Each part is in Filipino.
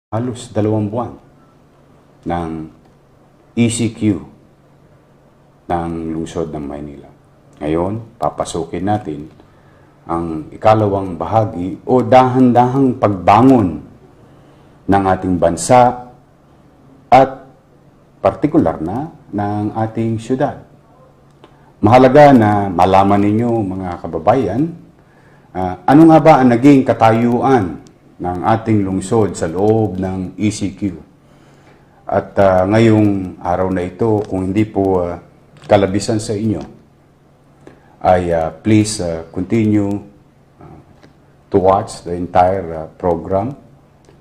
halos 2 buwan ng ECQ ng lungsod ng Maynila. Ngayon, papasukin natin ang ikalawang bahagi o dahan-dahang pagbangon ng ating bansa at partikular na ng ating syudad. Mahalaga na malaman ninyo mga kababayan, ano nga ba ang naging katayuan ng ating lungsod sa loob ng ECQ. At ngayong araw na ito, kung hindi po kalabisan sa inyo, ay please continue to watch the entire program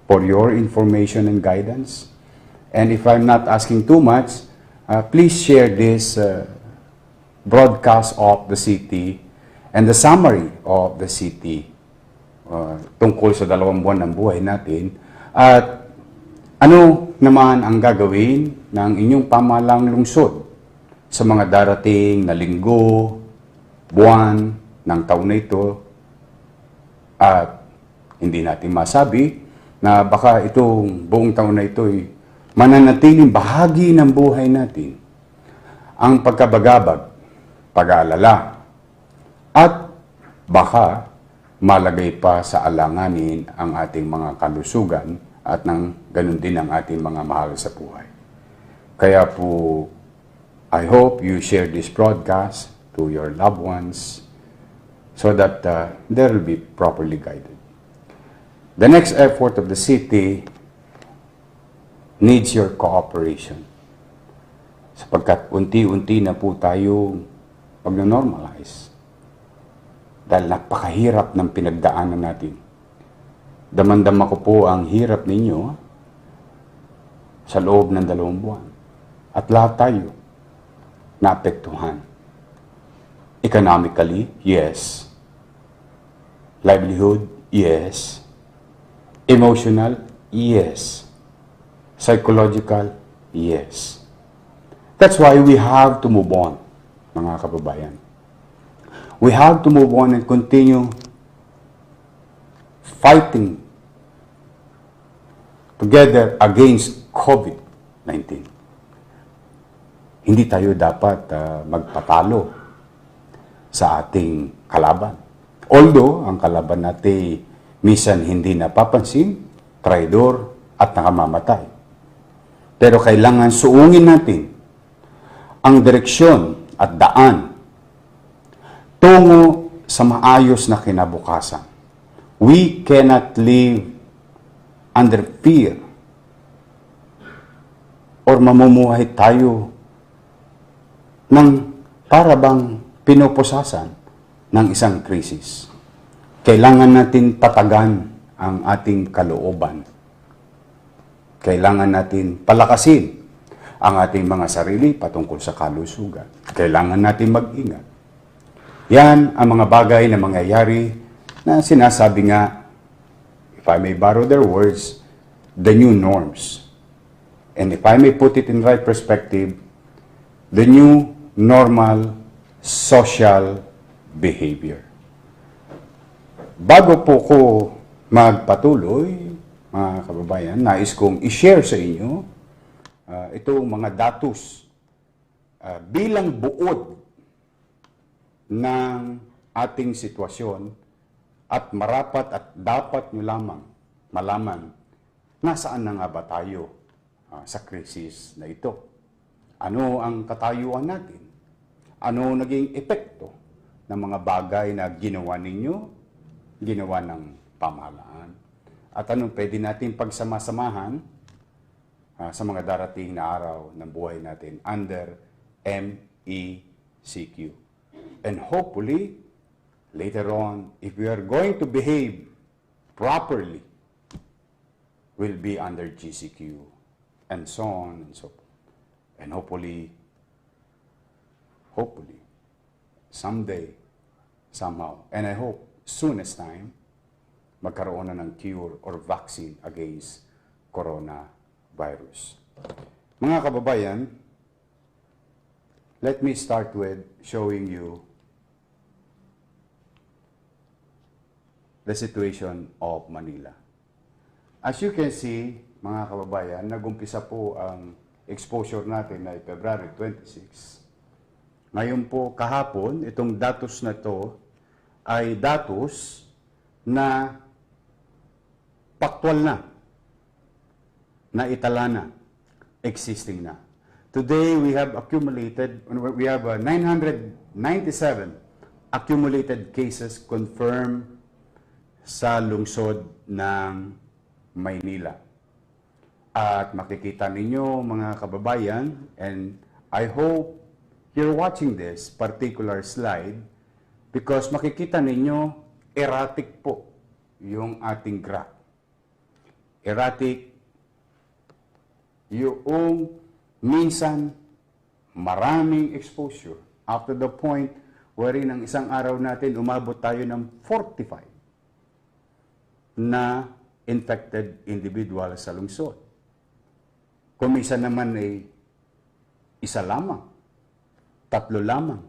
for your information and guidance. And if I'm not asking too much, please share this broadcast of the city and the summary of the city tungkol sa 2 buwan ng buhay natin at ano naman ang gagawin ng inyong pamahalang lungsod sa mga darating na linggo, buwan ng taon na ito at hindi natin masabi na baka itong buong taon na ito ay mananatiling bahagi ng buhay natin. Ang pagkabagabag, pag-aalala at baka malagay pa sa alanganin ang ating mga kalusugan at ng ganun din ang ating mga mahal sa buhay. Kaya po, I hope you share this broadcast to your loved ones so that they will be properly guided. The next effort of the city needs your cooperation. Sapagkat unti-unti na po tayo pag-normalize. Dahil napakahirap ng pinagdaanan natin. Damandama ko po ang hirap ninyo sa loob ng 2 buwan. At lahat tayo naapektuhan. Economically, yes. Livelihood, yes. Emotional, yes. Psychological, yes. That's why we have to move on, mga kababayan. We have to move on and continue fighting together against COVID-19. Hindi tayo dapat magpatalo sa ating kalaban. Although, ang kalaban natin minsan hindi napapansin, traidor at nakamamatay. Pero kailangan suungin natin ang direksyon at daan tungo sa maayos na kinabukasan. We cannot live under fear or mamumuhay tayo ng parabang pinupusasan ng isang krisis. Kailangan natin tatagan ang ating kalooban. Kailangan natin palakasin ang ating mga sarili patungkol sa kalusugan. Kailangan natin mag-ingat. Yan ang mga bagay na mangyayari na sinasabi nga, if I may borrow their words, the new norms. And if I may put it in right perspective, the new normal social behavior. Bago po ko magpatuloy, mga kababayan, nais kong i-share sa inyo itong mga datos bilang buod ng ating sitwasyon at marapat at dapat nyo lamang malaman nasaan na nga ba tayo sa krisis na ito. Ano ang katayuan natin? Ano naging epekto ng mga bagay na ginawa ninyo, ginawa ng pamahalaan? At anong pwede natin pagsama-samahan sa mga darating na araw ng buhay natin under MECQ. And hopefully, later on, if we are going to behave properly, we'll be under GCQ, and so on and so forth. And hopefully, someday, somehow, and I hope soonest time, magkaroon na ng cure or vaccine against coronavirus. Mga kababayan, let me start with showing you the situation of Manila. As you can see, mga kababayan, nag-umpisa po ang exposure natin ay February 26. Ngayon po, kahapon, itong datos na to ay datos na faktual na itala na, existing na. Today, we have 997 accumulated cases confirmed sa lungsod ng Maynila. At makikita ninyo mga kababayan, and I hope you're watching this particular slide because makikita ninyo erratic po yung ating graph. Erratic yung minsan maraming exposure up to the point wherein ang isang araw natin umabot tayo ng 45 na infected individual sa lungsod. Kung isa naman ay isa lamang, 3 lamang,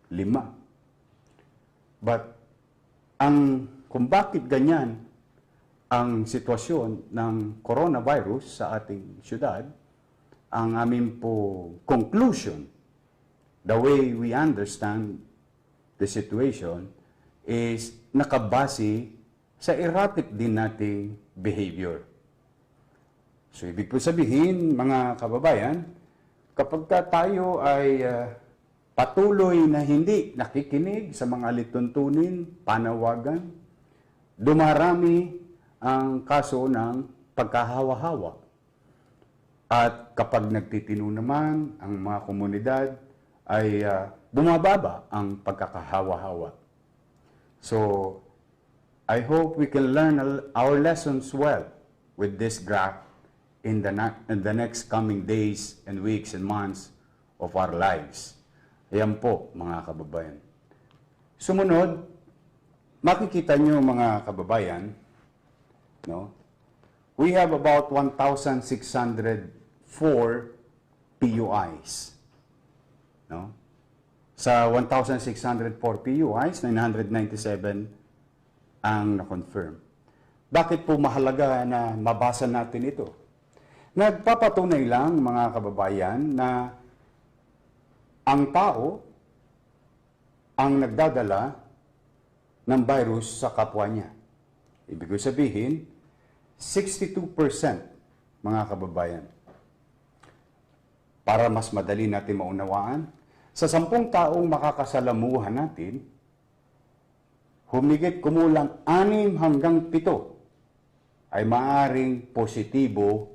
5. But kung bakit ganyan ang sitwasyon ng coronavirus sa ating syudad, ang aming po conclusion, the way we understand the situation, is nakabase sa erratic din nating behavior. So, ibig po sabihin, mga kababayan, kapag tayo ay patuloy na hindi nakikinig sa mga alituntunin, panawagan, dumarami ang kaso ng pagkahawa-hawa. At kapag nagtitino naman ang mga komunidad, ay bumababa ang pagkakahawa-hawa. So, I hope we can learn our lessons well with this graph in the next coming days and weeks and months of our lives. Ayan po, mga kababayan. Sumunod, makikita nyo mga kababayan, no? We have about 1,604 PUIs. No? Sa 1,604 PUIs, 997 ang na-confirm. Bakit po mahalaga na mabasa natin ito? Nagpapatunay lang, mga kababayan, na ang tao ang nagdadala ng virus sa kapwa niya. Ibig sabihin, 62%, mga kababayan. Para mas madali natin maunawaan, sa 10 taong makakasalamuhan natin, humigit kumulang 6 hanggang 7 ay maaring positibo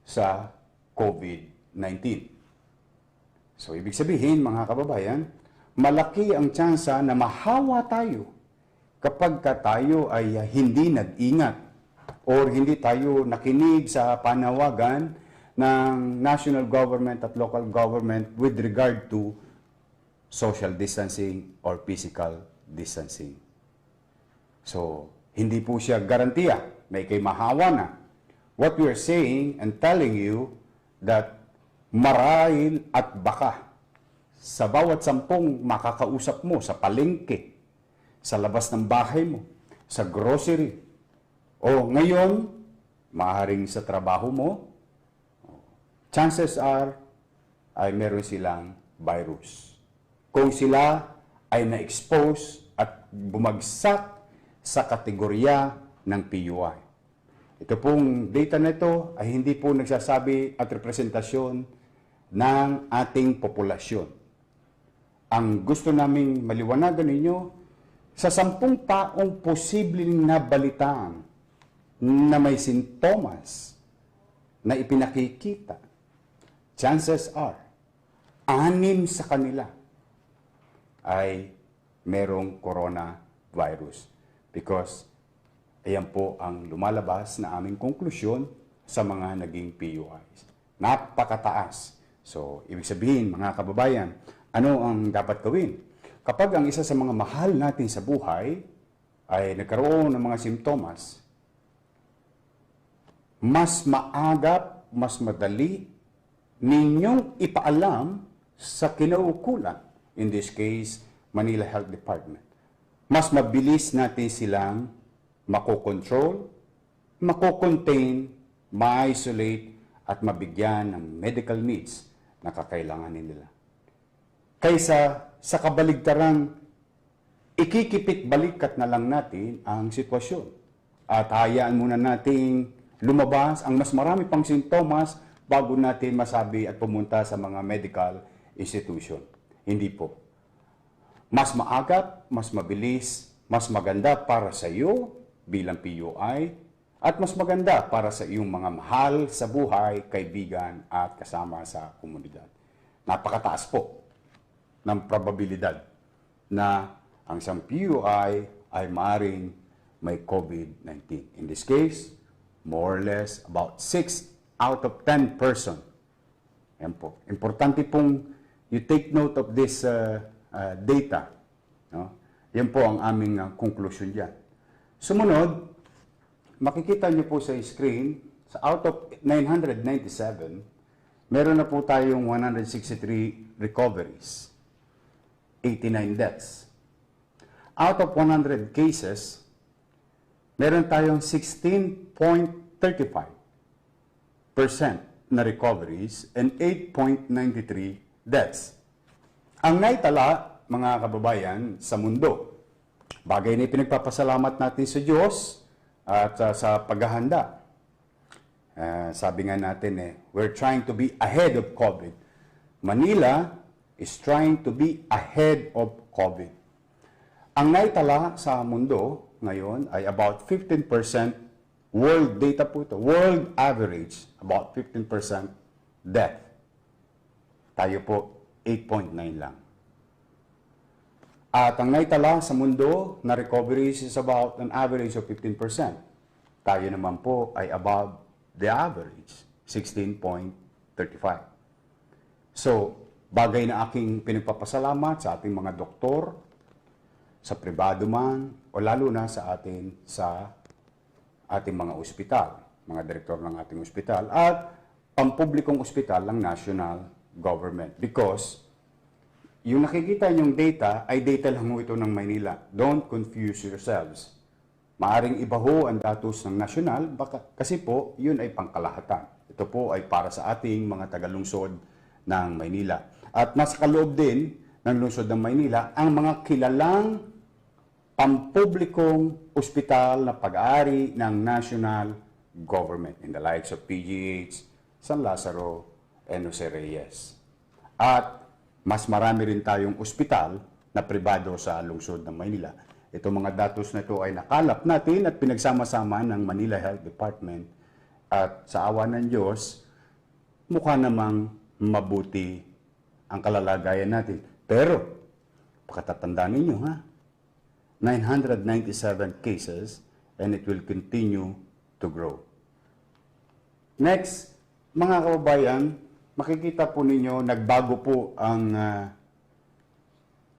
sa COVID-19. So, ibig sabihin, mga kababayan, malaki ang tsansa na mahawa tayo kapag tayo ay hindi nag-ingat or hindi tayo nakinig sa panawagan ng national government at local government with regard to social distancing or physical distancing. So, hindi po siya garantiya na ikay mahawa na. What we are saying and telling you that marahil at baka sa bawat 10 makakausap mo sa palengke, sa labas ng bahay mo, sa grocery, o ngayon, maaaring sa trabaho mo, chances are, ay meron silang virus. Kung sila ay na-expose at bumagsak sa kategorya ng PUI. Ito pong data na ito ay hindi po nagsasabi at representasyon ng ating populasyon. Ang gusto naming maliwanagan ninyo, sa 10 taong posibleng nabalitaan na may sintomas na ipinakikita, chances are, 6 sa kanila ay merong coronavirus. Because ayan po ang lumalabas na aming konklusyon sa mga naging PUIs. Napakataas. So, ibig sabihin, mga kababayan, ano ang dapat gawin? Kapag ang isa sa mga mahal natin sa buhay ay nagkaroon ng mga simptomas, mas maagap, mas madali ninyong ipaalam sa kinaukulan, in this case, Manila Health Department. Mas mabilis natin silang makokontrol, makocontain, ma-isolate at mabigyan ng medical needs na kakailanganin nila. Kaysa sa kabaligtarang ikikipit balikat na lang natin ang sitwasyon at hayaan muna nating lumabas ang mas marami pang sintomas bago natin masabi at pumunta sa mga medical institution. Hindi po. Mas maagap, mas mabilis, mas maganda para sa iyo bilang PUI at mas maganda para sa iyong mga mahal sa buhay, kaibigan at kasama sa komunidad. Napakataas po ng probabilidad na ang isang PUI ay maaaring may COVID-19. In this case, more or less about 6 out of 10 person. Yan po. Importante pong you take note of this data. No? Yan po ang aming conclusion dyan. Sumunod, makikita nyo po sa screen, sa out of 997, meron na po tayong 163 recoveries, 89 deaths. Out of 100 cases, meron tayong 16.35% na recoveries and 8.93 deaths. Ang naitala, mga kababayan, sa mundo, bagay na pinagpapasalamat natin sa Diyos at sa paghahanda. Sabi nga natin, we're trying to be ahead of COVID. Manila is trying to be ahead of COVID. Ang naitala sa mundo ngayon ay about 15% world data po ito. World average, about 15% death. Tayo po, 8.9 lang. At ang naitala sa mundo na recoveries is about an average of 15%. Tayo naman po ay above the average, 16.35. So, bagay na aking pinagpapasalamat sa ating mga doktor, sa pribado man, o lalo na sa ating mga ospital, mga direktor ng ating ospital, at pampublikong ospital ng national government. Because, yung nakikita niyong data, ay data lang ito ng Maynila. Don't confuse yourselves. Maaring iba ho ang datos ng national, kasi po, yun ay pangkalahatan. Ito po ay para sa ating mga tagalungsod ng Maynila. At nasa kaloob din ng lungsod ng Maynila, ang mga kilalang pampublikong ospital na pag-aari ng national government in the likes of PGH, San Lazaro, and Jose Reyes. At mas marami rin tayong ospital na pribado sa lungsod ng Maynila. Itong mga datos na ito ay nakalap natin at pinagsama-sama ng Manila Health Department. At sa awa ng Diyos, mukha namang mabuti ang kalalagayan natin. Pero, pakatatandaan ninyo ha, 997 cases and it will continue to grow. Next, mga kababayan, makikita po ninyo, nagbago po ang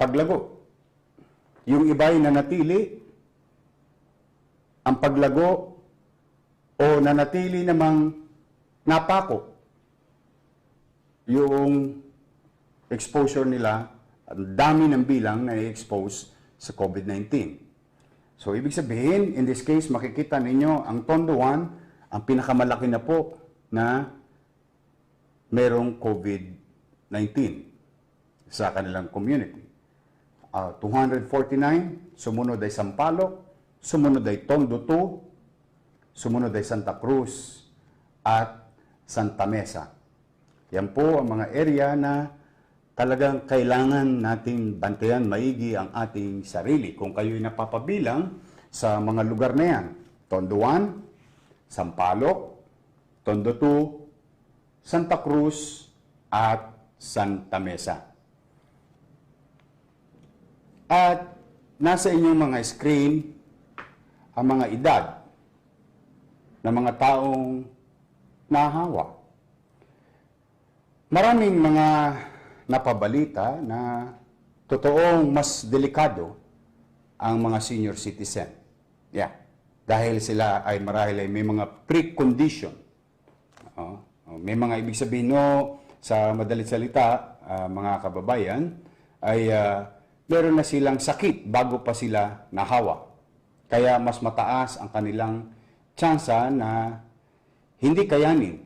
paglago. Yung iba ay nanatili, ang paglago o nanatili namang napako. Yung exposure nila, ang dami ng bilang na i-expose sa COVID-19. So, ibig sabihin, in this case, makikita ninyo, ang Tondo 1, ang pinakamalaki na po na merong COVID-19 sa kanilang community. 249, sumunod ay Sampaloc, sumunod ay Tondo 2, sumunod ay Santa Cruz, at Santa Mesa. Yan po ang mga area na talagang kailangan nating bantayan maigi ang ating sarili. Kung kayo'y napapabilang sa mga lugar na yan, Tondo 1, Sampaloc, Tondo 2, Santa Cruz, at Santa Mesa. At nasa inyong mga screen ang mga edad ng mga taong nahawa. Maraming mga napabalita na totoong mas delikado ang mga senior citizen. Yeah. Dahil sila ay marahil ay may mga precondition. May mga ibig sabihin sa madalit salita, mga kababayan, ay meron na silang sakit bago pa sila nahawa. Kaya mas mataas ang kanilang tsansa na hindi kayanin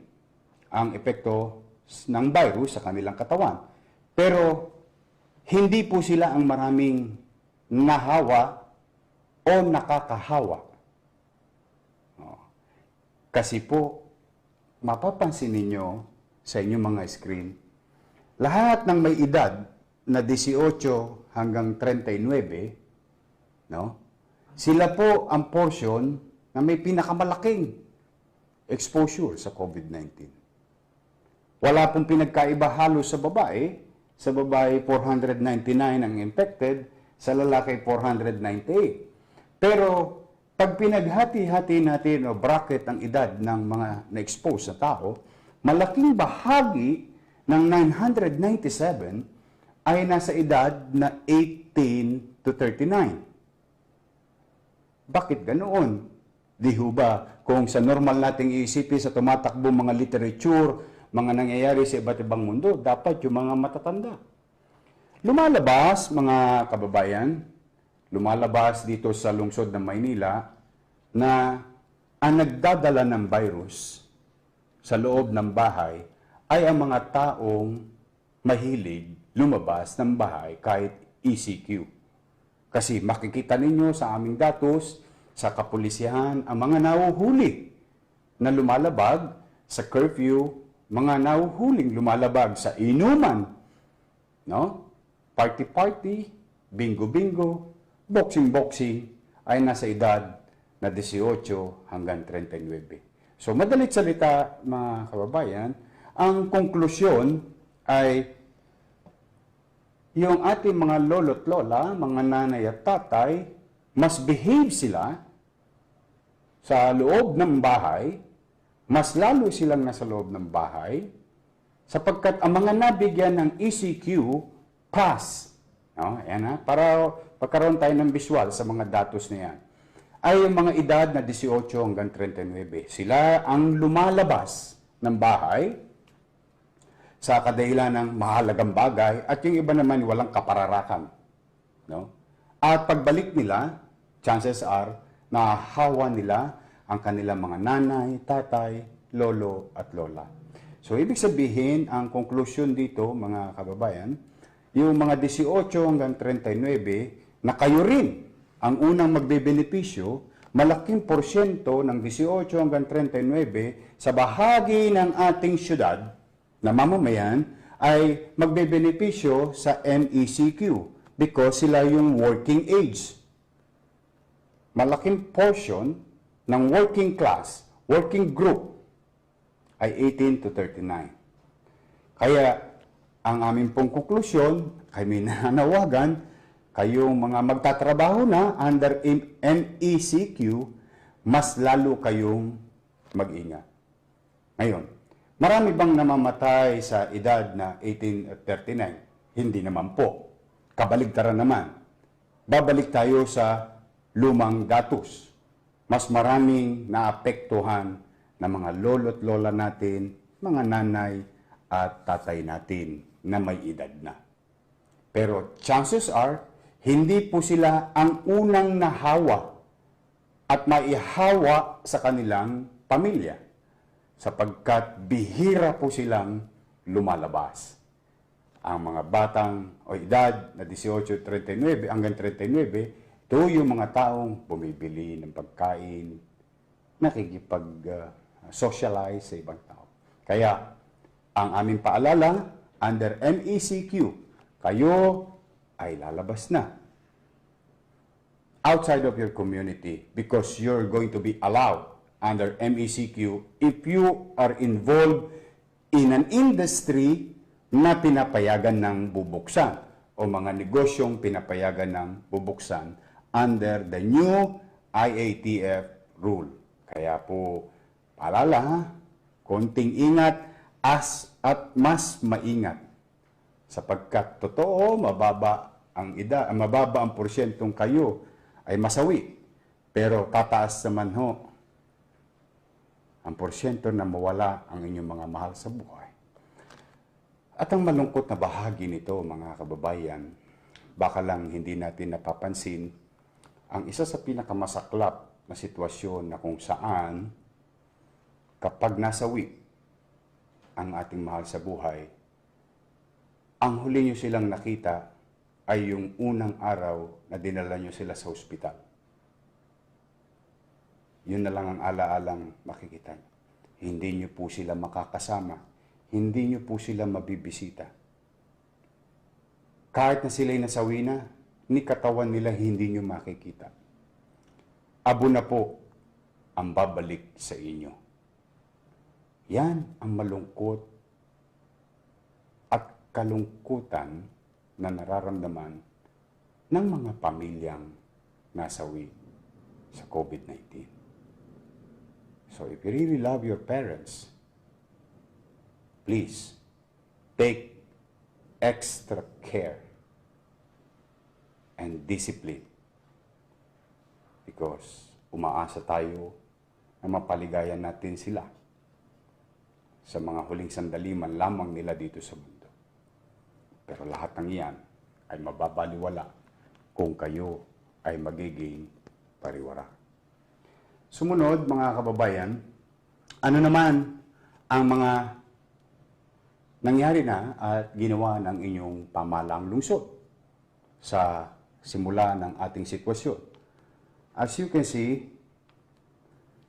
ang epekto ng virus sa kanilang katawan. Pero hindi po sila ang maraming nahawa o nakakahawa. Kasi po, mapapansin ninyo sa inyong mga screen, lahat ng may edad na 18 hanggang 39, no? Sila po ang portion na may pinakamalaking exposure sa COVID-19. Wala pong pinagkaiba halos sa babae. Sa babae, 499 ang infected, sa lalaki, 498. Pero, pag pinaghati-hati natin o bracket ang edad ng mga na-expose na tao, malaking bahagi ng 997 ay nasa edad na 18 to 39. Bakit ganoon? Di ho ba, kung sa normal nating iisipin sa tumatakbo mga literature, mga nangyayari sa iba't ibang mundo, dapat yung mga matatanda. Lumalabas, mga kababayan, lumalabas dito sa lungsod ng Maynila na ang nagdadala ng virus sa loob ng bahay ay ang mga taong mahilig lumabas ng bahay kahit ECQ. Kasi makikita ninyo sa aming datos, sa kapulisyahan, ang mga nahuhuli na lumalabag sa curfew, mga nahuhuling lumalabag sa inuman, no? Party-party, bingo-bingo, boxing-boxing, ay nasa edad na 18 hanggang 39. So, madalit salita, mga kababayan, ang konklusyon ay yung ating mga lolo't lola, mga nanay at tatay, mas behave sila sa loob ng bahay, mas lalo silang nasa loob ng bahay, sapagkat ang mga nabigyan ng ECQ pass, no? Ayan, ha? Para pagkaroon tayo ng visual sa mga datos na yan, ay yung mga edad na 18 hanggang 39. Sila ang lumalabas ng bahay sa kadahilan ng mahalagang bagay at yung iba naman walang kapararakan. No? At pagbalik nila, chances are, nahahawa nila ang kanilang mga nanay, tatay, lolo at lola. So, ibig sabihin, ang conclusion dito, mga kababayan, yung mga 18 hanggang 39 na kayo rin ang unang magbebenepisyo, malaking porsyento ng 18 hanggang 39 sa bahagi ng ating syudad na mamamayan ay magbebenepisyo sa MECQ because sila yung working age. Malaking portion ng working class, working group ay 18 to 39. Kaya ang aming pong konklusyon, kami nananawagan, kayong mga magtatrabaho na under MECQ, mas lalo kayong mag-ingat. Ngayon, marami bang namamatay sa edad na 18 at 39? Hindi naman po. Kabaligtaran naman. Babalik tayo sa lumang datos. Mas maraming naapektuhan na mga lolo't lola natin, mga nanay at tatay natin na may edad na. Pero chances are, hindi po sila ang unang nahawa at maihawa sa kanilang pamilya sapagkat bihira po silang lumalabas. Ang mga batang o edad na 18-39 hanggang 39, ito yung mga taong bumibili ng pagkain, nakikipag-socialize sa ibang tao. Kaya, ang aming paalala, under MECQ, kayo ay lalabas na outside of your community because you're going to be allowed under MECQ if you are involved in an industry na pinapayagan ng bubuksan o mga negosyong pinapayagan ng bubuksan under the new IATF rule. Kaya po, paalala ha, konting ingat at mas maingat. Sapagkat totoo, mababa ang porsyentong kayo ay masawi. Pero tataas naman ho ang porsyento na mawala ang inyong mga mahal sa buhay. At ang malungkot na bahagi nito, mga kababayan, baka lang hindi natin napapansin ang isa sa pinakamasaklap na sitwasyon na kung saan kapag nasawi ang ating mahal sa buhay, ang huli nyo silang nakita ay yung unang araw na dinala nyo sila sa ospital. Yun na lang ang alaalang makikita nyo. Hindi nyo po sila makakasama. Hindi nyo po sila mabibisita. Kahit na sila'y nasawi na, ni katawan nila hindi nyo makikita. Abo na po ang babalik sa inyo. Yan ang malungkot at kalungkutan na nararamdaman ng mga pamilyang nasawi sa COVID-19. So if you really love your parents, please take extra care and discipline because umaasa tayo na mapaligayan natin sila sa mga huling sandali man lamang nila dito sa mundo. Pero lahat ng iyan ay mababaliwala kung kayo ay magiging pariwara. Sumunod, mga kababayan, ano naman ang mga nangyari na at ginawa ng inyong pamahalaang lungsod sa simula ng ating sitwasyon? As you can see,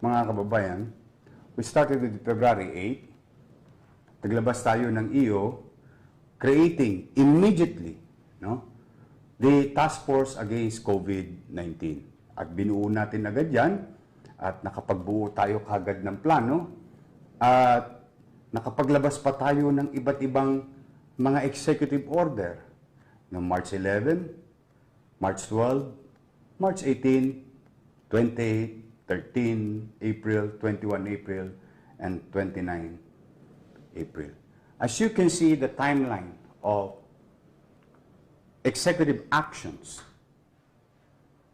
mga kababayan, we started with February 8. Naglabas tayo ng EO creating immediately the Task Force Against COVID-19. At binuo natin agad yan at nakapagbuo tayo kagad ng plano at nakapaglabas pa tayo ng iba't ibang mga executive order ng March 11, March 12, March 18, 28, 13 April, 21 April, and 29 April. As you can see, the timeline of executive actions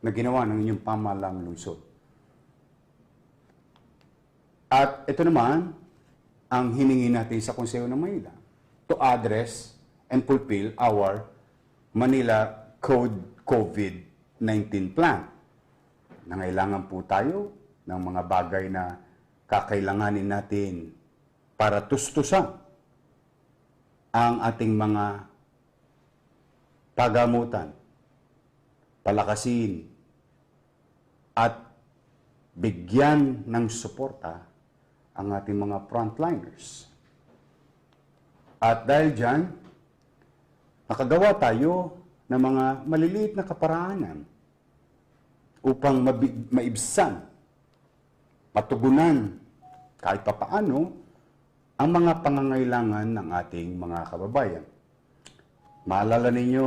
na ginawa ng inyong pamahalaang lungsod. At ito naman ang hiningi natin sa Konseho ng Manila to address and fulfill our Manila Code COVID-19 Plan. Nangailangan po tayo ng mga bagay na kakailanganin natin para tustusan ang ating mga pagamutan, palakasin, at bigyan ng suporta ang ating mga frontliners. At dahil dyan, nakagawa tayo ng mga maliliit na kaparaanan upang maibsan, matugunan kahit papaano ang mga pangangailangan ng ating mga kababayan. Maalala ninyo,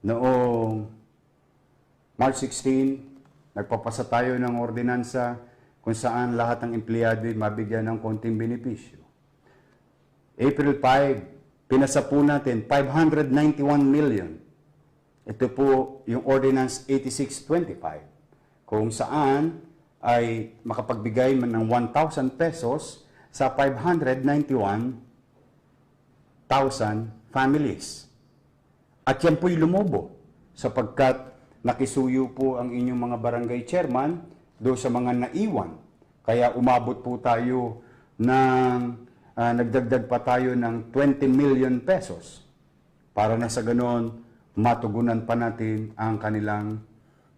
noong March 16, nagpapasa tayo ng ordinansa kung saan lahat ng empleyado mabigyan ng konting benepisyo. April 5, pinasa po natin 591 million. Ito po yung Ordinance 8625, kung saan ay makapagbigay man ng 1,000 pesos sa 591,000 families. At yan po'y lumobo sapagkat nakisuyo po ang inyong mga barangay chairman do sa mga naiwan. Kaya umabot po tayo ng, nagdagdag pa tayo ng 20 million pesos para na sa ganon matugunan pa natin ang kanilang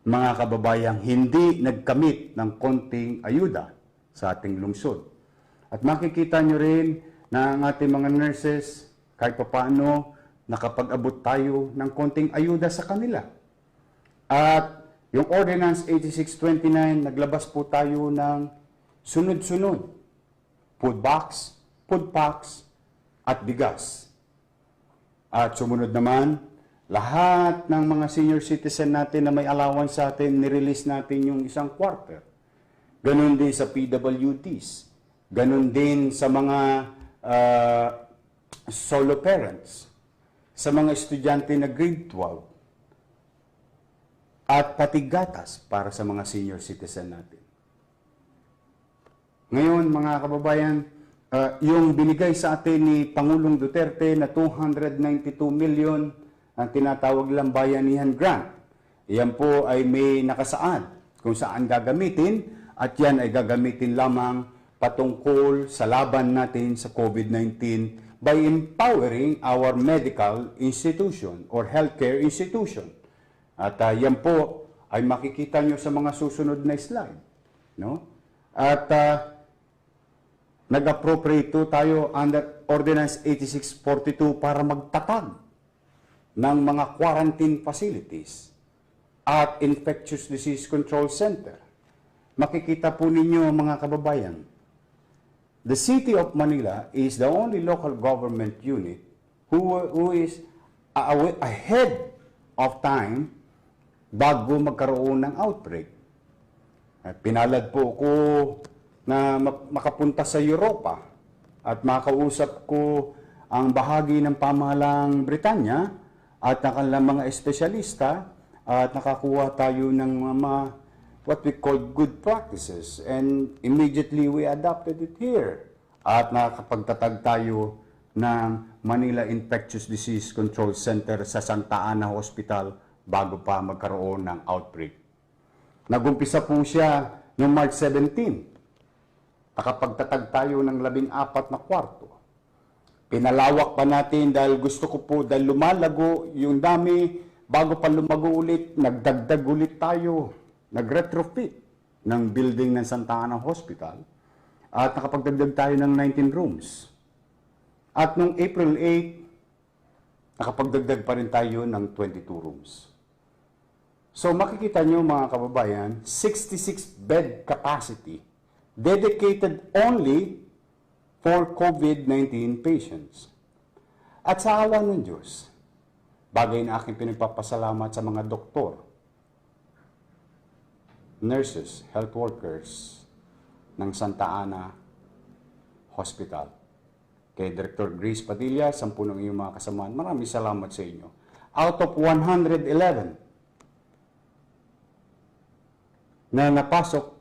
mga kababayang hindi nagkamit ng konting ayuda sa ating lungsod. At makikita nyo rin na ang ating mga nurses, kahit pa paano, nakapag-abot tayo ng konting ayuda sa kanila. At yung Ordinance 8629, naglabas po tayo ng sunod-sunod. Food box, food packs, at bigas. At sumunod naman, lahat ng mga senior citizen natin na may allowance sa atin, nirelease natin yung isang quarter. Ganon din sa PWDs. Ganon din sa mga solo parents. Sa mga estudyante na grade 12. At pati gatas para sa mga senior citizen natin. Ngayon, mga kababayan, yung binigay sa atin ni Pangulong Duterte na 292 million ang tinatawag lang Bayanihan Grant. Yan po ay may nakasaad kung saan gagamitin at yan ay gagamitin lamang patungkol sa laban natin sa COVID-19 by empowering our medical institution or healthcare institution. At yan po ay makikita nyo sa mga susunod na slide. No? At nag-appropriate tayo under Ordinance 8642 para magtatag ng mga quarantine facilities at infectious disease control center. Makikita po ninyo mga kababayan, the City of Manila is the only local government unit who is ahead of time bago magkaroon ng outbreak. At pinalad po ko na makapunta sa Europa at makausap ko ang bahagi ng pamahalang Britanya at ng kanilang mga espesyalista at nakakuha tayo ng mga what we call good practices, and immediately we adopted it here. At nakakapagtatag tayo ng Manila Infectious Disease Control Center sa Santa Ana Hospital bago pa magkaroon ng outbreak. Nagumpisa po siya noong March 17. Nakapagtatag tayo ng 14 na kwarto. Pinalawak pa natin dahil gusto ko po, dahil lumalago yung dami, bago pa lumago ulit, nagdagdag ulit tayo. Nag-retrofit ng building ng Santa Ana Hospital at nakapagdagdag tayo ng 19 rooms. At noong April 8, nakapagdagdag pa rin tayo ng 22 rooms. So makikita nyo mga kababayan, 66 bed capacity dedicated only for COVID-19 patients. At sa awa ng Diyos, bagay na aking pinagpapasalamat sa mga doktor, nurses, health workers ng Santa Ana Hospital. Kay Dr. Grace Padilla, 10 ng iyong mga kasamaan, maraming salamat sa inyo. Out of 111 na napasok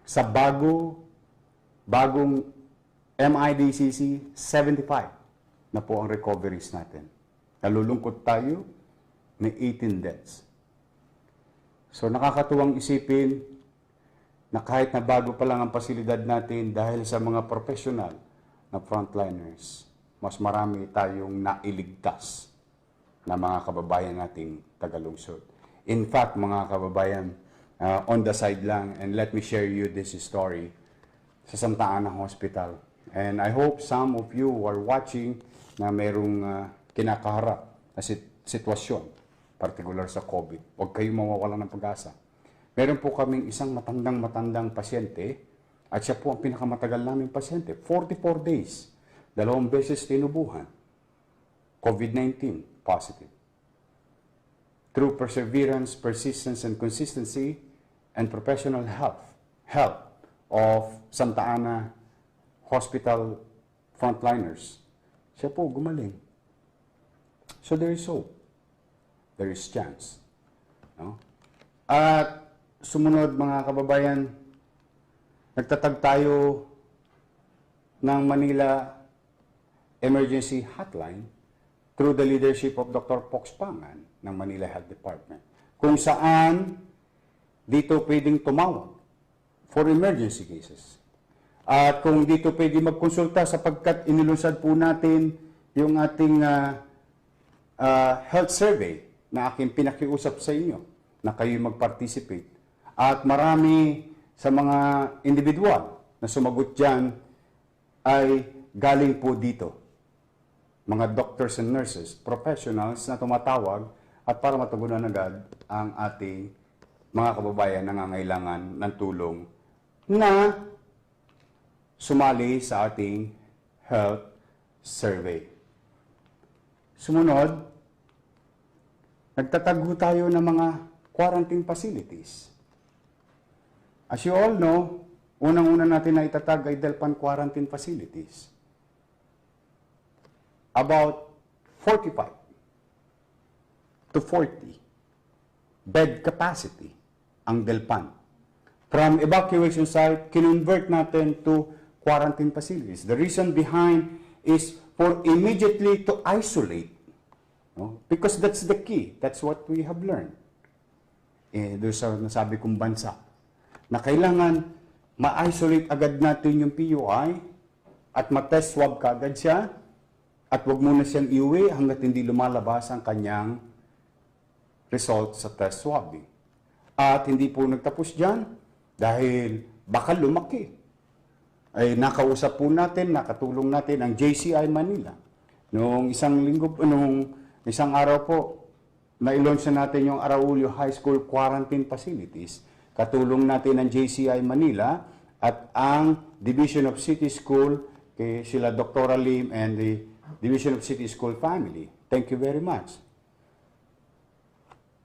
sa bagong MIDCC, 75 na po ang recoveries natin. Nalulungkot tayo, may 18 deaths. So nakakatuwang isipin na kahit na bago pa lang ang pasilidad natin dahil sa mga professional na frontliners, mas marami tayong nailigtas na mga kababayan nating tagalungsod. In fact, mga kababayan, on the side lang, and let me share you this story sa Santa Ana Hospital. And I hope some of you who are watching na mayroong kinakaharap na sitwasyon, particular sa COVID. Huwag kayong mawawalan ng pag-asa. Meron po kaming isang matandang pasyente at siya po ang pinakamatagal naming pasyente. 44 days. 2 beses tinubuhan. COVID-19 positive. Through perseverance, persistence, and consistency, and professional help of Santa Ana Hospital frontliners, siya po gumaling. So there is hope. There is chance. No? At sumunod mga kababayan, nagtatag tayo ng Manila Emergency Hotline through the leadership of Dr. Pox Pangan ng Manila Health Department, kung saan dito pwedeng tumawag for emergency cases. At kung dito pwede magkonsulta sapagkat inilunsad po natin yung ating health survey na aking pinakiusap sa inyo na kayo mag-participate. At marami sa mga individual na sumagot dyan ay galing po dito. Mga doctors and nurses, professionals na tumatawag at para matugunan agad ang ating mga kababayan na nangangailangan ng tulong na sumali sa ating health survey. Sumunod, nagtatago tayo ng mga quarantine facilities. As you all know, unang-una natin na itatag ay Delpan quarantine facilities. About 45 to 40 bed capacity ang Delpan. From evacuation site, kinonvert natin to quarantine facilities. The reason behind is for immediately to isolate. No? Because that's the key. That's what we have learned. Doon sa nasabi kong bansa, na kailangan ma-isolate agad natin yung PUI at ma-test swab ka agad siya at wag muna siyang iuwi hanggat hindi lumalabas ang kanyang result sa test swabbing. At hindi po nagtapos dyan dahil baka lumaki. Ay nakausap po natin, nakatulong natin ang JCI Manila. Noong isang araw po, na-launch na natin yung Araulio High School Quarantine Facilities. Katulong natin ang JCI Manila at ang Division of City School kay sila Dr. Lim and the Division of City School family. Thank you very much.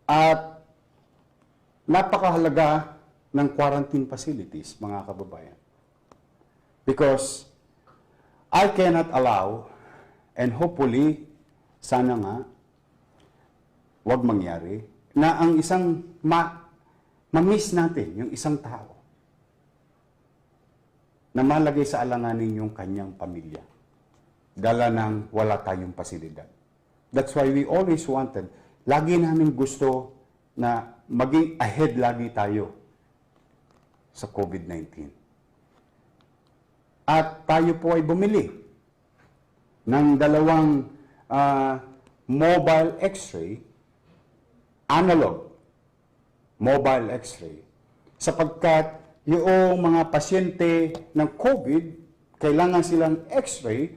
At napakahalaga ng quarantine facilities, mga kababayan. Because I cannot allow, and hopefully, sana nga, wag mangyari, na ang isang ma-miss natin, yung isang tao, na malagay sa alanganin yung kanyang pamilya. Dala ng wala tayong pasilidad. That's why we always wanted, lagi namin gusto na maging ahead lagi tayo sa COVID-19. At tayo po ay bumili ng dalawang mobile x-ray, analog mobile x-ray, sapagkat yung mga pasyente ng COVID, kailangan silang x-ray,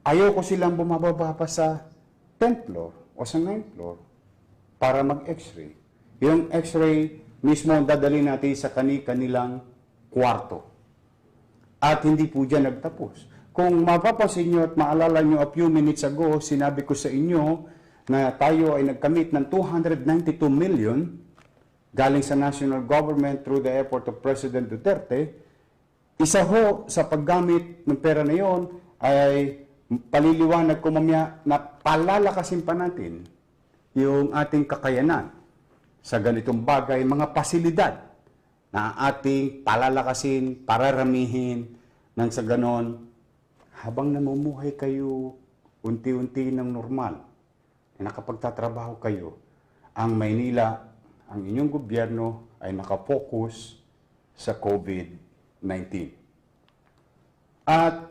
ayoko silang bumababa pa sa 10th floor o sa 9th floor para mag-x-ray. Yung x-ray mismo ang dadali natin sa kanilang kwarto. At hindi po dyan nagtapos. Kung mapapansin nyo at maalala nyo a few minutes ago, sinabi ko sa inyo na tayo ay nagkamit ng 292 million galing sa national government through the effort of President Duterte. Isa ho sa paggamit ng pera na yon ay paliliwanag ko mamaya na palalakasin pa natin yung ating kakayanan sa ganitong bagay, mga pasilidad na ating palalakasin, pararamihin, nang sa ganon, habang namumuhay kayo unti-unti ng normal, na nakapagtatrabaho kayo, ang Maynila, ang inyong gobyerno ay nakapokus sa COVID-19. At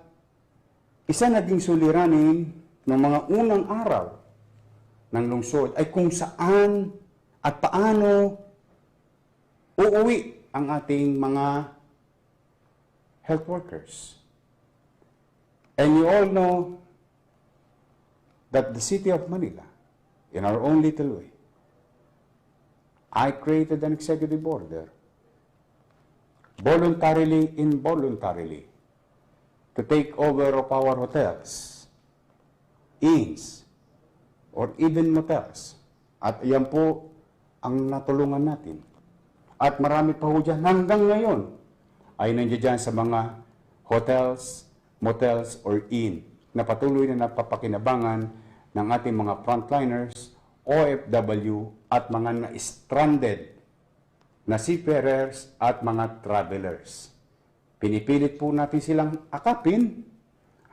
isa naging suliranin ng mga unang araw ng lungsod ay kung saan at paano uuwi ang ating mga health workers. And you all know that the city of Manila, in our own little way, I created an executive order, voluntarily, involuntarily, to take over of our hotels, inns, or even motels. At iyan po ang natulungan natin. At marami pa ho dyan hanggang ngayon ay nandiyan dyan sa mga hotels, motels, or inn na patuloy na napapakinabangan ng ating mga frontliners, OFW, at mga na-stranded na seafarers at mga travelers. Pinipilit po natin silang akapin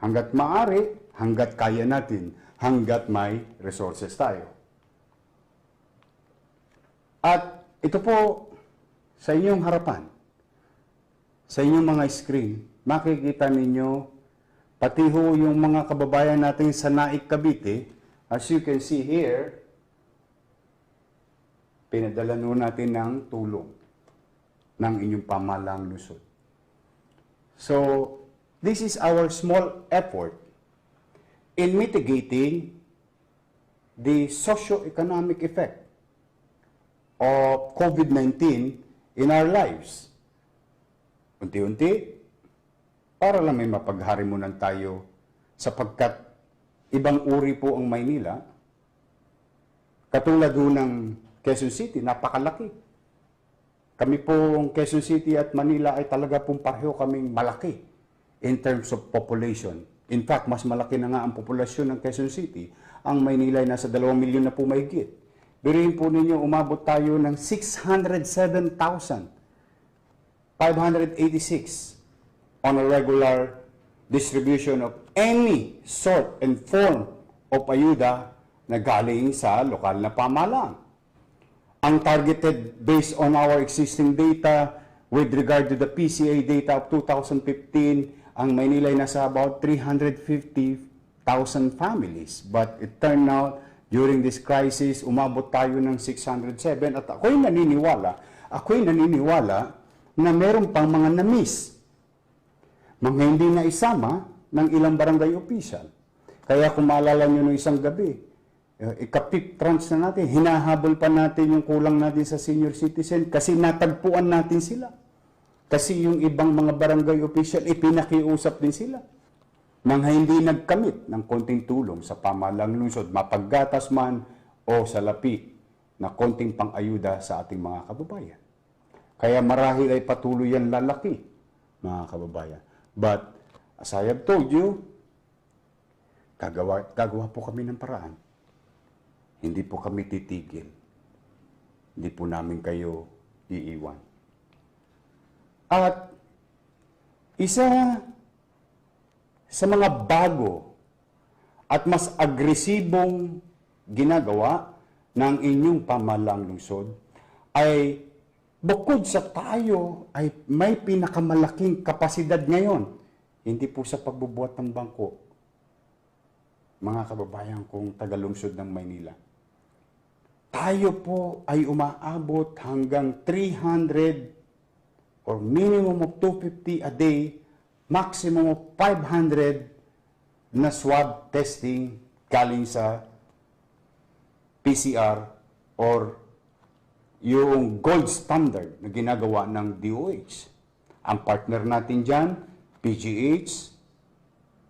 hanggat maaari, hanggat kaya natin, hanggat may resources tayo. At ito po, sa inyong harapan, sa inyong mga screen, makikita ninyo pati ho yung mga kababayan natin sa Naik, Cavite. As you can see here, pinadala nun natin ng tulong ng inyong pamahalang lungsod. So, this is our small effort in mitigating the socio-economic effect of COVID-19 in our lives. Unti-unti, para lang may mapagharimunan tayo sapagkat ibang uri po ang Maynila. Katulad ho ng Quezon City, napakalaki. Kami pong Quezon City at Manila ay talaga pong pareho kaming malaki in terms of population. In fact, mas malaki na nga ang populasyon ng Quezon City. Ang Maynila ay nasa 2 milyon na po mahigit. Biruin po ninyo, umabot tayo ng 607,586 on a regular distribution of any sort and form of ayuda na galing sa lokal na pamahalaan. Ang targeted based on our existing data With regard to the PCA data of 2015, ang Maynila ay nasa about 350,000 families. But it turned out, during this crisis, umabot tayo ng 607. At ako'y naniniwala na meron pang mga na-miss. Mga hindi na isama ng ilang barangay official. Kaya kung maalala nyo nung isang gabi, ika-peak trans na natin, hinahabol pa natin yung kulang natin sa senior citizen kasi natagpuan natin sila. Kasi yung ibang mga barangay official, ipinakiusap din sila. Mga hindi nagkamit ng konting tulong sa pamahalang lungsod, mapaggatas man o salapi na konting pang-ayuda sa ating mga kababayan. Kaya marahil ay patuloy yan lalaki, mga kababayan. But, as I have told you, gagawa po kami ng paraan. Hindi po kami titigil. Hindi po namin kayo iiwan. At isa sa mga bago at mas agresibong ginagawa ng inyong pamahalaang lungsod ay bukod sa tayo ay may pinakamalaking kapasidad ngayon, hindi po sa pagbubuhat ng bangko, mga kababayan kong taga-lungsod ng Maynila. Tayo po ay umaabot hanggang 300 or minimum of 250 a day, maximum of 500 na swab testing galing sa PCR or yung gold standard na ginagawa ng DOH. Ang partner natin dyan, PGH,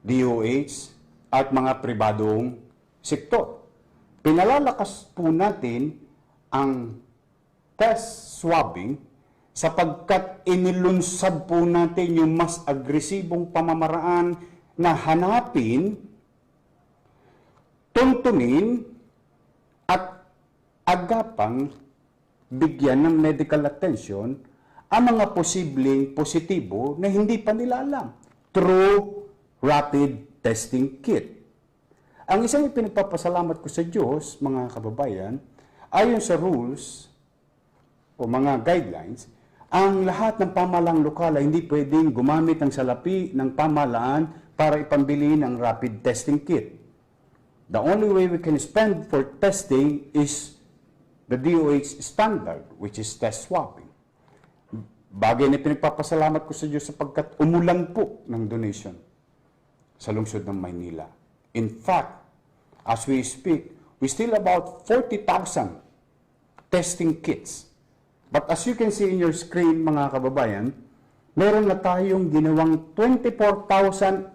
DOH, at mga pribadong sektor. Pinalalakas po natin ang test swabbing sapagkat inilunsad po natin yung mas agresibong pamamaraan na hanapin, tuntunin, at agapang bigyan ng medical attention ang mga posibleng positibo na hindi pa nila alam through rapid testing kit. Ang isang pinagpapasalamat ko sa Diyos, mga kababayan, ayon sa rules o mga guidelines, ang lahat ng pamahalaang lokal ay hindi pwedeng gumamit ng salapi ng pamahalaan para ipambili ng rapid testing kit. The only way we can spend for testing is the DOH standard, which is test swabbing. Bagay na pinagpapasalamat ko sa Diyos sapagkat umulan po ng donation sa lungsod ng Maynila. In fact, as we speak, we still about 40,000 testing kits. But as you can see in your screen, mga kababayan, meron na tayong ginawang 24,832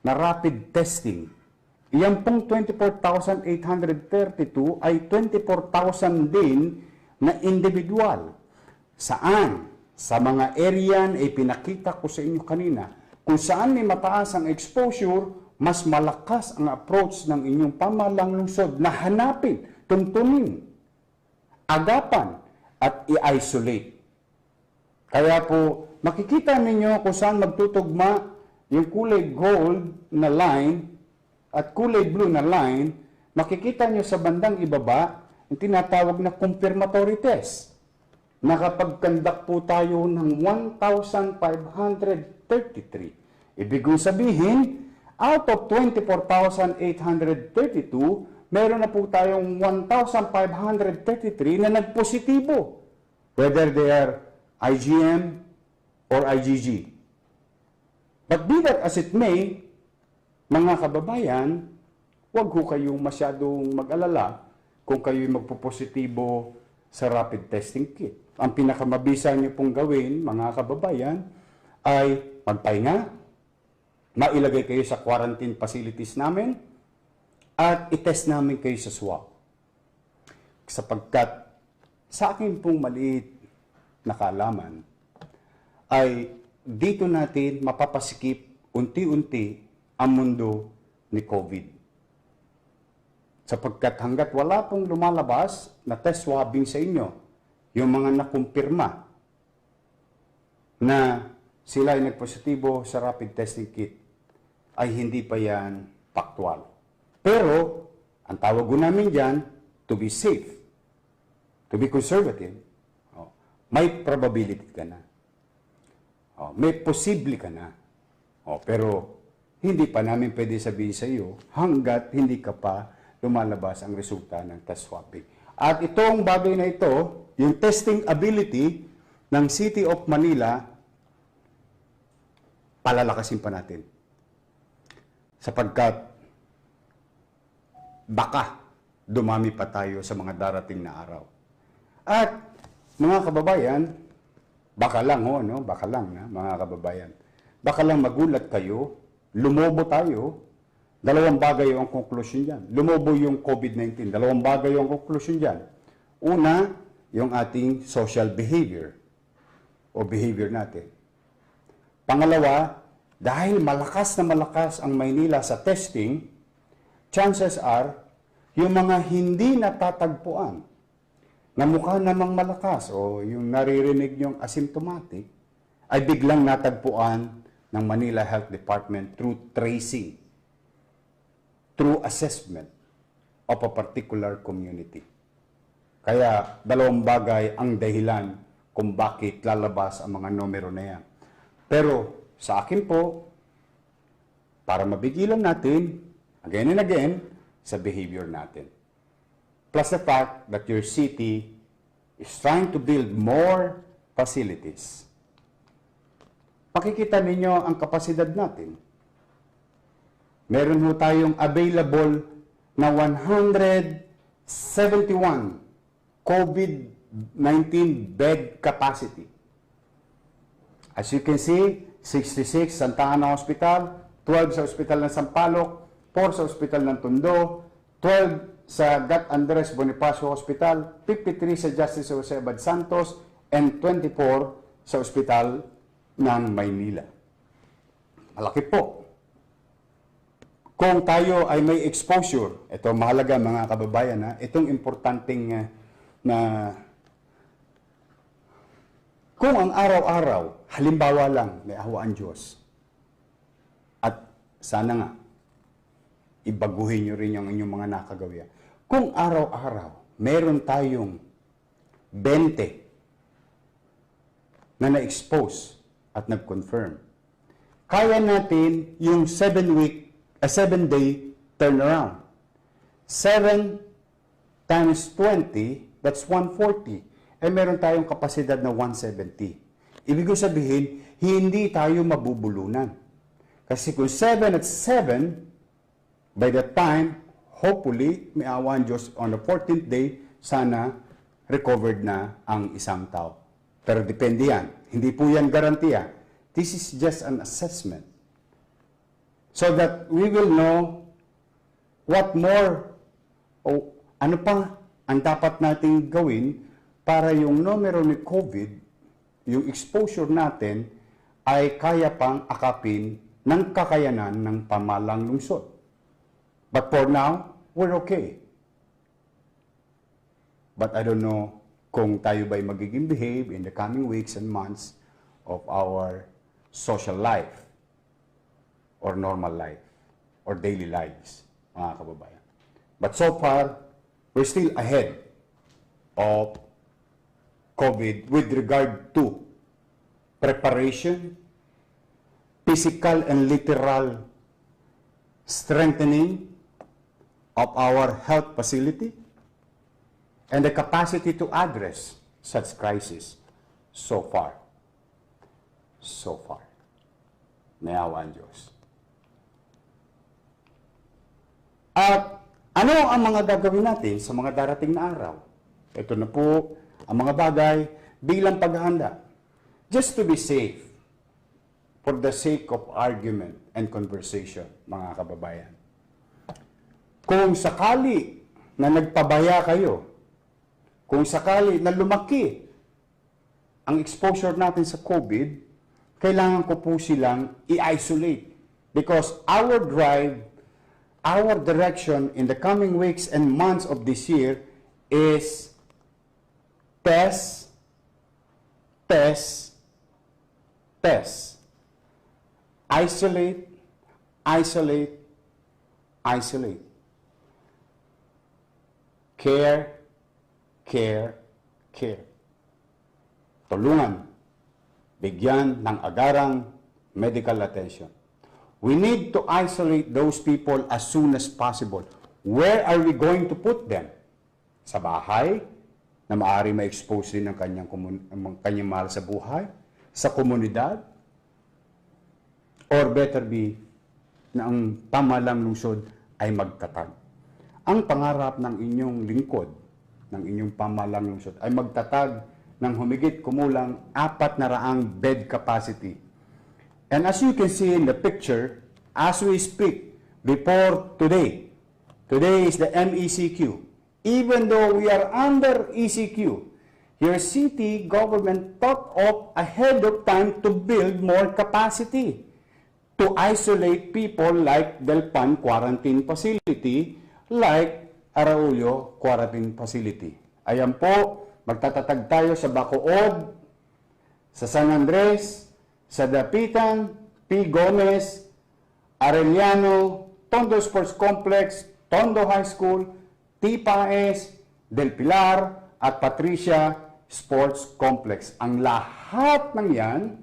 na rapid testing. Iyan pong 24,832 ay 24,000 din na individual. Saan? Sa mga area ay pinakita ko sa inyo kanina, kung saan may mataas ang exposure, mas malakas ang approach ng inyong pamahalaang lungsod na hanapin, tuntunin, agapan, at i-isolate. Kaya po, makikita ninyo kung saan magtutugma yung kulay gold na line at kulay blue na line, makikita nyo sa bandang ibaba, yung tinatawag na confirmatory test. Nakapag-conduct po tayo ng 1,533. Ibig sabihin, out of 24,832, meron na po tayong 1,533 na nagpositibo, whether they are IgM or IgG. But be that as it may, mga kababayan, huwag ho kayong masyadong mag-alala kung kayo'y magpopositibo sa rapid testing kit. Ang pinakamabisa niyo pong gawin, mga kababayan, ay magpahinga, mailagay kayo sa quarantine facilities namin, at itest namin kayo sa swab. Sapagkat sa akin pong maliit na kaalaman, ay dito natin mapapasikip unti-unti ang mundo ni COVID. Sapagkat hanggat wala pong lumalabas na test swabbing sa inyo, yung mga nakumpirma na sila ay nagpositibo sa rapid testing kit, ay hindi pa yan factual. Pero, ang tawag ko namin dyan, to be safe, to be conservative, may probability ka na. May posible ka na. Pero hindi pa namin pwede sabihin sa iyo hanggat hindi ka pa lumalabas ang resulta ng test swabbing. At itong bagay na ito, yung testing ability ng City of Manila, palalakasin pa natin. Sapagkat baka dumami pa tayo sa mga darating na araw. At mga kababayan, baka lang mga kababayan, baka lang magulat kayo, lumobo tayo, dalawang bagay ang konklusyon dyan. Lumobo yung COVID-19, dalawang bagay ang konklusyon dyan. Una, yung ating social behavior o behavior natin. Pangalawa, dahil malakas na malakas ang Maynila sa testing, chances are, yung mga hindi natatagpuan na mukha namang malakas o yung naririnig yung asymptomatic, ay biglang natagpuan ng Manila Health Department through tracing, through assessment of a particular community. Kaya dalawang bagay ang dahilan kung bakit lalabas ang mga numero na yan. Pero sa akin po, para mabigilan natin, again and again, sa behavior natin. Plus the fact that your city is trying to build more facilities. Makikita ninyo ang kapasidad natin. Meron ho tayong available na 171 COVID-19 bed capacity. As you can see, 66 Santa Ana Hospital, 12 sa Hospital ng Sampaloc, 4 sa Hospital ng Tondo, 12 sa Gat Andres Bonifacio Hospital, 53 sa Justice Jose Abad Santos, and 24 sa Hospital ng Maynila. Malaki po. Kung tayo ay may exposure, ito mahalaga mga kababayan, itong importanteng na kung ang araw-araw, halimbawa lang, may awa ang Diyos, at sana nga, ibaguhin nyo rin yung inyong mga nakagawya. Kung araw-araw, meron tayong 20 na na-expose at nag-confirm. Kaya natin yung 7-day turnaround. 7 times 20, that's 140. Meron tayong kapasidad na 170. Ibig sabihin, hindi tayo mabubulunan. Kasi kung 7 at 7, by that time, hopefully, may awa ang Diyos, on the 14th day, sana recovered na ang isang tao. Pero depende yan. Hindi po yan garantiya. This is just an assessment. So that we will know what more o ano pa ang dapat nating gawin para yung numero ni COVID, yung exposure natin, ay kaya pang akapin ng kakayanan ng pamalang lungsod. But for now, we're okay. But I don't know kung tayo ba'y magiging behave in the coming weeks and months of our social life or normal life or daily lives, mga kababayan. But so far, we're still ahead of COVID with regard to preparation, physical and literal strengthening of our health facility, and the capacity to address such crisis so far. So far. May awa ang Diyos. At ano ang mga gagawin natin sa mga darating na araw? Ito na po ang mga bagay bilang paghahanda. Just to be safe, for the sake of argument and conversation, mga kababayan. Kung sakali na nagpabaya kayo, kung sakali na lumaki ang exposure natin sa COVID, kailangan ko po silang i-isolate. Because our drive, our direction in the coming weeks and months of this year is test, test, test. Isolate, isolate, isolate. Care, care, care. tulungan, bigyan ng agarang medical attention. We need to isolate those people as soon as possible. Where are we going to put them? Sa bahay, na maaari ma-expose din ng kanyang mahal sa buhay? Sa komunidad? Or better be, na ang pamahalang lungsod ay magtatag. Ang pangarap ng inyong lingkod, ng inyong pamahalang lungsod, ay magtatag ng humigit kumulang 400 bed capacity. And as you can see in the picture, as we speak, before today is the MECQ. Even though we are under ECQ, your city government thought of ahead of time to build more capacity to isolate people like Delpan Quarantine Facility, like Araullo Quarantine Facility. Ayan po, magtatatag tayo sa Bacood, sa San Andres, sa Dapitan, P. Gomez, Arellano, Tondo Sports Complex, Tondo High School, Tipaes, Del Pilar, at Patricia Sports Complex. Ang lahat ng yan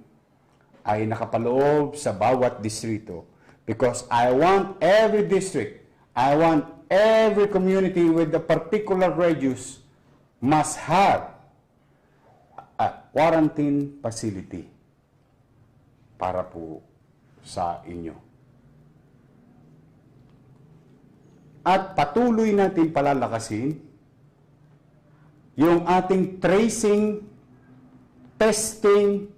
ay nakapaloob sa bawat distrito. Because I want every district, I want every community with a particular radius must have a quarantine facility para po sa inyo. At patuloy natin palalakasin yung ating tracing, testing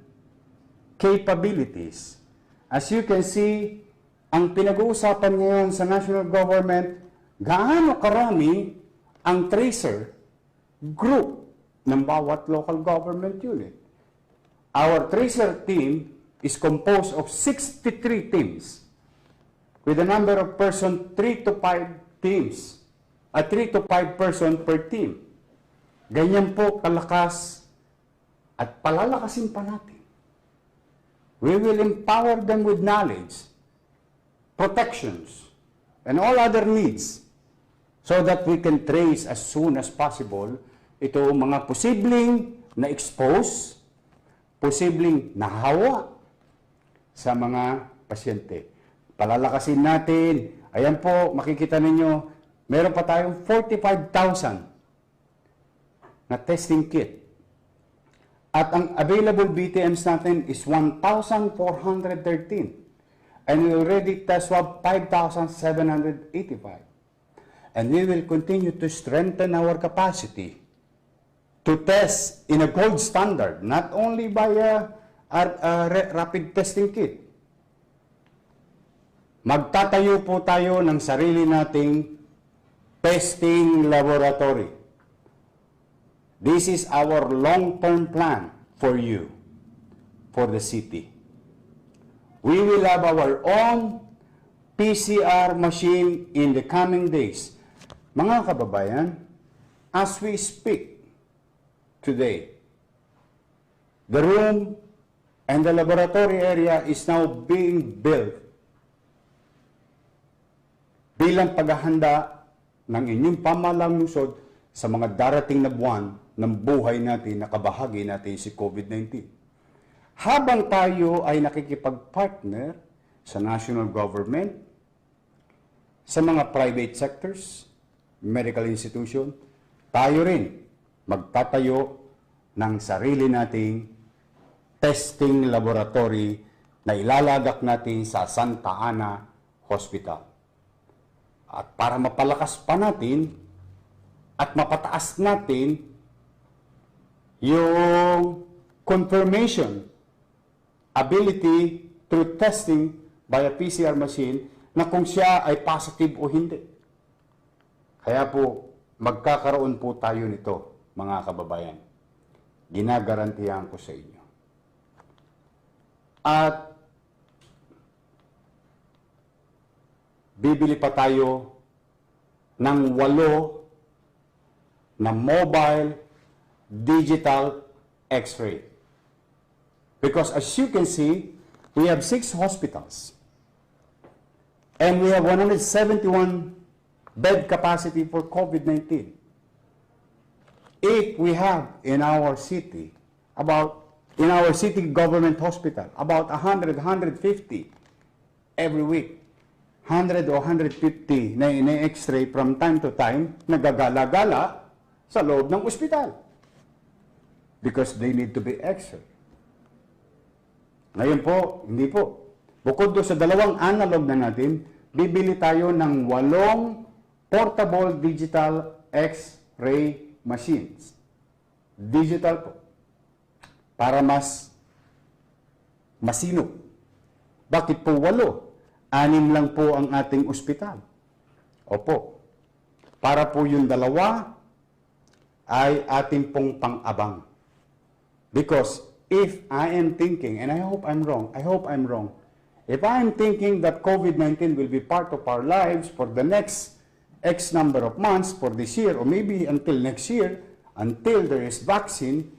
capabilities. As you can see, ang pinag-uusapan ngayon sa national government, gaano karami ang tracer group ng bawat local government unit. Our tracer team is composed of 63 teams with a number of person 3 to 5 teams, 3 to 5 person per team. Ganyan po kalakas at palalakasin pa natin. We will empower them with knowledge, protections, and all other needs so that we can trace as soon as possible ito mga posibleng na-expose, posibleng nahawa sa mga pasyente. Palalakasin natin. Ayan po, makikita ninyo, meron pa tayong 45,000 na testing kit. At ang available BTMs natin is 1,413. And we already test swab 5,785. And we will continue to strengthen our capacity to test in a gold standard, not only by a rapid testing kit. Magtatayo po tayo ng sarili nating testing laboratory. This is our long-term plan for you, for the city. We will have our own PCR machine in the coming days. Mga kababayan, as we speak today, the room and the laboratory area is now being built bilang paghahanda ng inyong pamahalang lungsod sa mga darating na buwan ng buhay natin na kabahagi natin si COVID-19. Habang tayo ay nakikipag-partner sa national government, sa mga private sectors, medical institution, tayo rin magtatayo ng sarili nating testing laboratory na ilalagak natin sa Santa Ana Hospital. At para mapalakas pa natin at mapataas natin yung confirmation ability through testing by a PCR machine na kung siya ay positive o hindi. Kaya po, magkakaroon po tayo nito, mga kababayan. Ginagarantiyan ko sa inyo. At bibili pa tayo ng 8 na mobile digital X-ray. Because as you can see, we have 6 hospitals. And we have 171 bed capacity for COVID-19. If we have in our city about, in our city government hospital, about 100, 150 every week. 100 o 150 na ine-x-ray from time to time, nagagala-gala sa loob ng ospital. Because they need to be x-ray. Ngayon po, hindi po. Bukod doon sa dalawang analog na natin, bibili tayo ng 8 portable digital x-ray machines. Digital po. Para mas masinop. Bakit po 8? 6 lang po ang ating ospital. Opo. Para po yung dalawa ay ating pong pang-abang. Because if I am thinking, and I hope I'm wrong, if I am thinking that COVID-19 will be part of our lives for the next X number of months, for this year, or maybe until next year, until there is vaccine,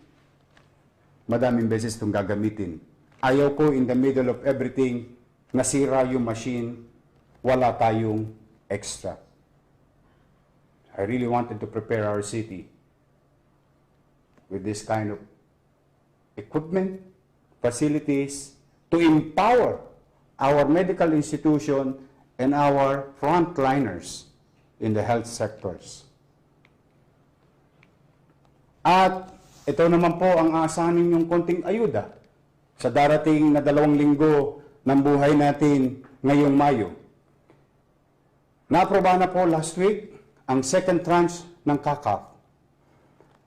madaming beses itong gagamitin. Ayaw ko in the middle of everything, nasira yung machine, wala tayong extra. I really wanted to prepare our city with this kind of equipment, facilities, to empower our medical institution and our frontliners in the health sectors. At ito naman po ang aasahan ninyong konting ayuda sa darating na 2 linggo ng buhay natin ngayong Mayo. Naaprobahan na po last week ang second tranche ng CACAF.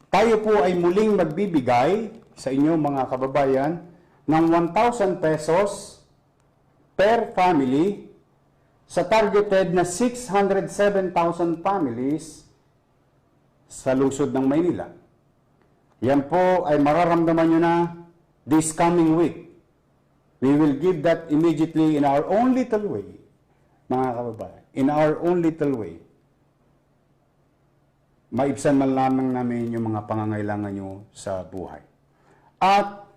Tayo po ay muling magbibigay sa inyo mga kababayan ng 1,000 pesos per family sa targeted na 607,000 families sa lungsod ng Maynila. Yan po ay mararamdaman nyo na this coming week. We will give that immediately in our own little way, mga kababayan. In our own little way. Maibsan man lamang namin yung mga pangangailangan nyo sa buhay. At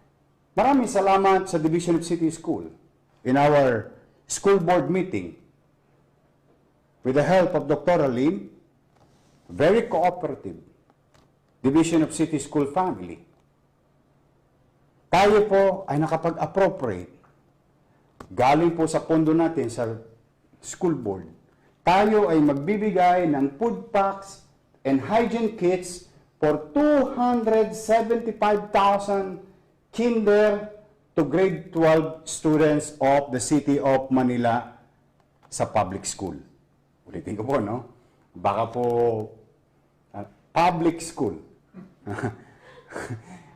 maraming salamat sa Division of City School in our school board meeting with the help of Dr. Alim, very cooperative, Division of City School family. Tayo po ay nakapag-appropriate galing po sa pondo natin sa school board. Tayo ay magbibigay ng food packs and hygiene kits for 275,000 kinder to grade 12 students of the City of Manila sa public school. Ulitin ko po, no? Baka po public school.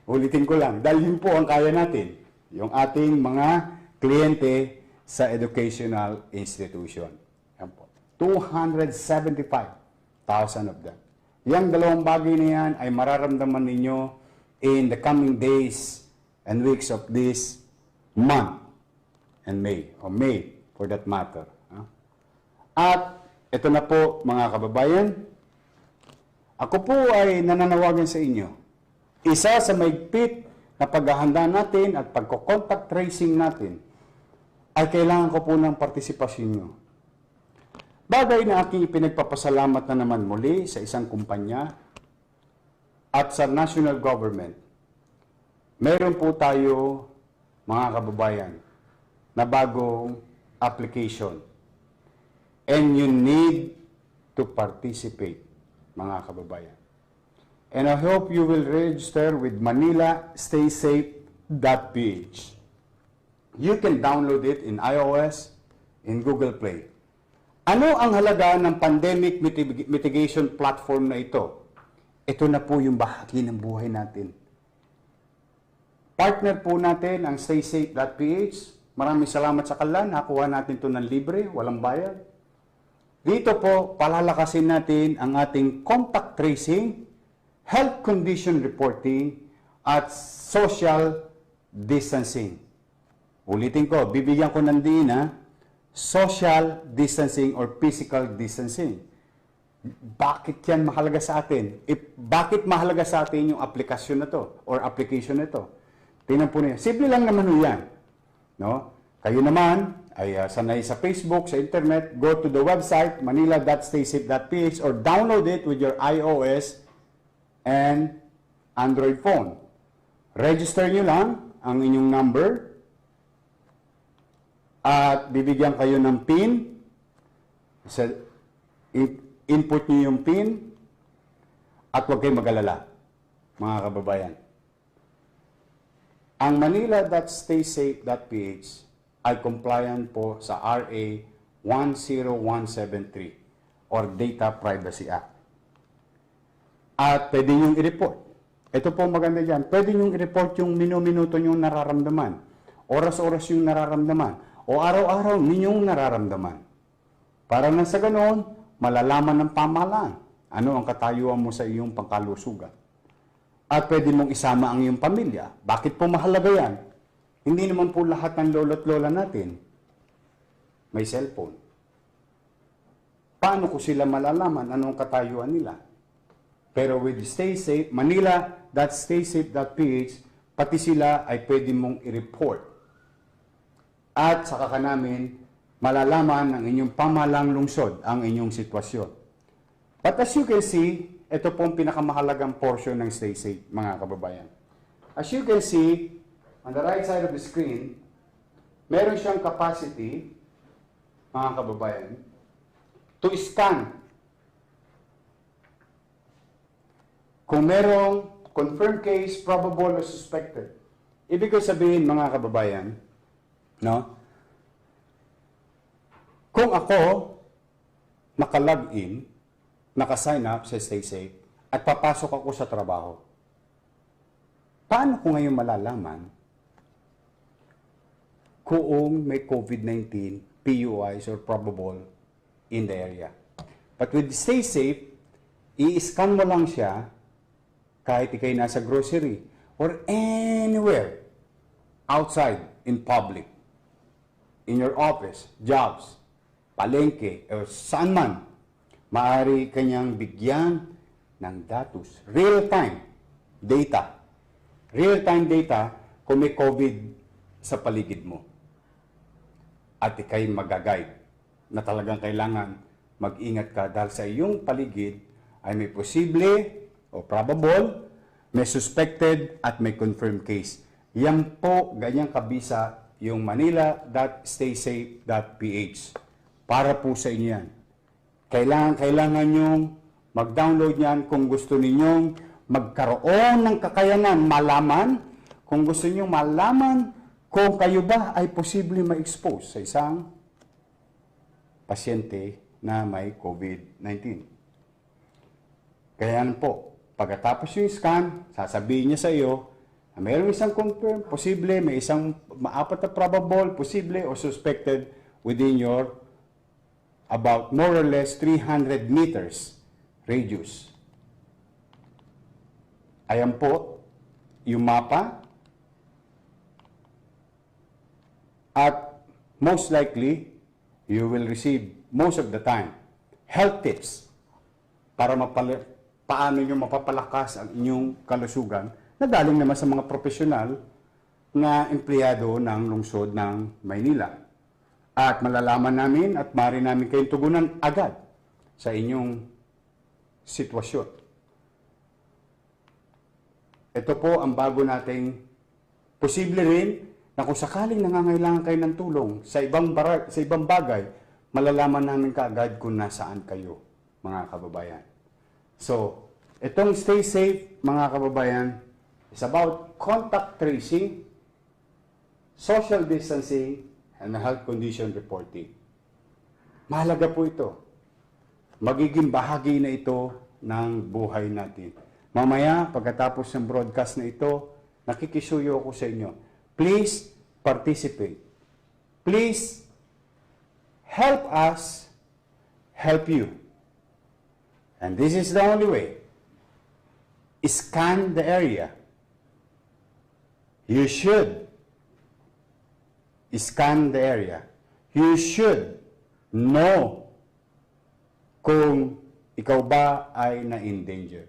Ulitin ko lang, dahil yun po ang kaya natin, yung ating mga kliyente sa educational institution. Yan po. 275,000 of them. Yang dalawang bagay na yan ay mararamdaman ninyo in the coming days and weeks of this month and May, or May for that matter. At ito na po mga kababayan, ako po ay nananawagan sa inyo. Isa sa maigpit na paghahanda natin at pagko-contact tracing natin ay kailangan ko po ng partisipasyon nyo. Bagay na aking ipinagpapasalamat na naman muli sa isang kumpanya at sa national government. Meron po tayo, mga kababayan, na bagong application. And you need to participate, mga kababayan. And I hope you will register with manilastaysafe.ph. You can download it in iOS, in Google Play. Ano ang halaga ng pandemic mitigation platform na ito? Ito na po yung bahagi ng buhay natin. Partner po natin ang staysafe.ph. Maraming salamat sa kanila. Nakuha natin ito ng libre, walang bayad. Dito po, palalakasin natin ang ating contact tracing, health condition reporting, at social distancing. Ulitin ko, bibigyan ko ng diin social distancing or physical distancing. Bakit yan mahalaga sa atin? Bakit mahalaga sa atin yung aplikasyon na to or application na to? Tingnan po niyo. Simple lang naman yan. No? Kayo naman ay sanay sa Facebook, sa internet, go to the website manila.staysafe.ph or download it with your iOS and Android phone. Register nyo lang ang inyong number at bibigyan kayo ng PIN. Input nyo yung PIN at huwag kayong mag-alala, mga kababayan. Ang manila.staysafe.ph ay compliant po sa RA 10173 or Data Privacy Act. At pwede nyo i-report. Ito po maganda dyan. Pwede nyo i-report yung minuto yung nararamdaman. Oras-oras yung nararamdaman. O araw-araw ninyong nararamdaman. Para na sa ganoon, malalaman ng pamahalaan ano ang katayuan mo sa iyong pangkalusugan. At pwede mong isama ang iyong pamilya. Bakit po mahalaga yan? Hindi naman po lahat ng lolo't lola natin may cellphone. Paano ko sila malalaman anong katayuan nila? Pero with Stay Safe, manila.staysafe.ph, pati sila ay pwede mong i-report. At saka ka namin malalaman ng inyong pamahalang lungsod ang inyong sitwasyon. But as you can see, ito po ang pinakamahalagang portion ng Stay Safe, mga kababayan. As you can see, on the right side of the screen, meron siyang capacity, mga kababayan, to scan. Kung merong confirmed case, probable, or suspected. Ibig ko sabihin, mga kababayan, no? Kung ako naka-login, naka-sign up sa Stay Safe, at papasok ako sa trabaho, paano ko ngayon malalaman kung may COVID-19, PUIs, or probable in the area? But with Stay Safe, i-scan mo lang siya kahit ikay nasa grocery or anywhere outside in public, in your office, jobs, palengke, or saan man, maaari kanyang bigyan ng datos. Real-time data. Real-time data kung may COVID sa paligid mo. At ikay magaguide na talagang kailangan mag-ingat ka dahil sa iyong paligid ay may posible o probable, may suspected at may confirmed case. Yan po, ganyang kabisa yung manila.staysafe.ph. Para po sa inyo yan. Kailangan nyong mag-download yan kung gusto ninyong magkaroon ng kakayanan, malaman, kung gusto ninyong malaman kung kayo ba ay posible ma-expose sa isang pasyente na may COVID-19. Kaya po, pagkatapos yung scan, sasabihin niya sa iyo na mayroong isang confirm, posible, may isang maapat na probable, posible o suspected within your about more or less 300 meters radius. Ayan po yung mapa. At most likely, you will receive most of the time health tips para paano nyo mapapalakas ang inyong kalusugan na galing naman sa mga profesional na empleyado ng lungsod ng Maynila. At malalaman namin at maaari namin kayong tugunan agad sa inyong sitwasyon. Ito po ang bago nating posible rin na kung sakaling nangangailangan kayo ng tulong sa ibang bagay, malalaman namin kaagad kung nasaan kayo, mga kababayan. So, itong Stay Safe, mga kababayan, is about contact tracing, social distancing, and health condition reporting. Mahalaga po ito. Magiging bahagi na ito ng buhay natin. Mamaya, pagkatapos ng broadcast na ito, nakikisuyo ako sa inyo. Please participate. Please help us help you. And this is the only way. Scan the area. You should scan the area. You should know kung ikaw ba ay na-endanger.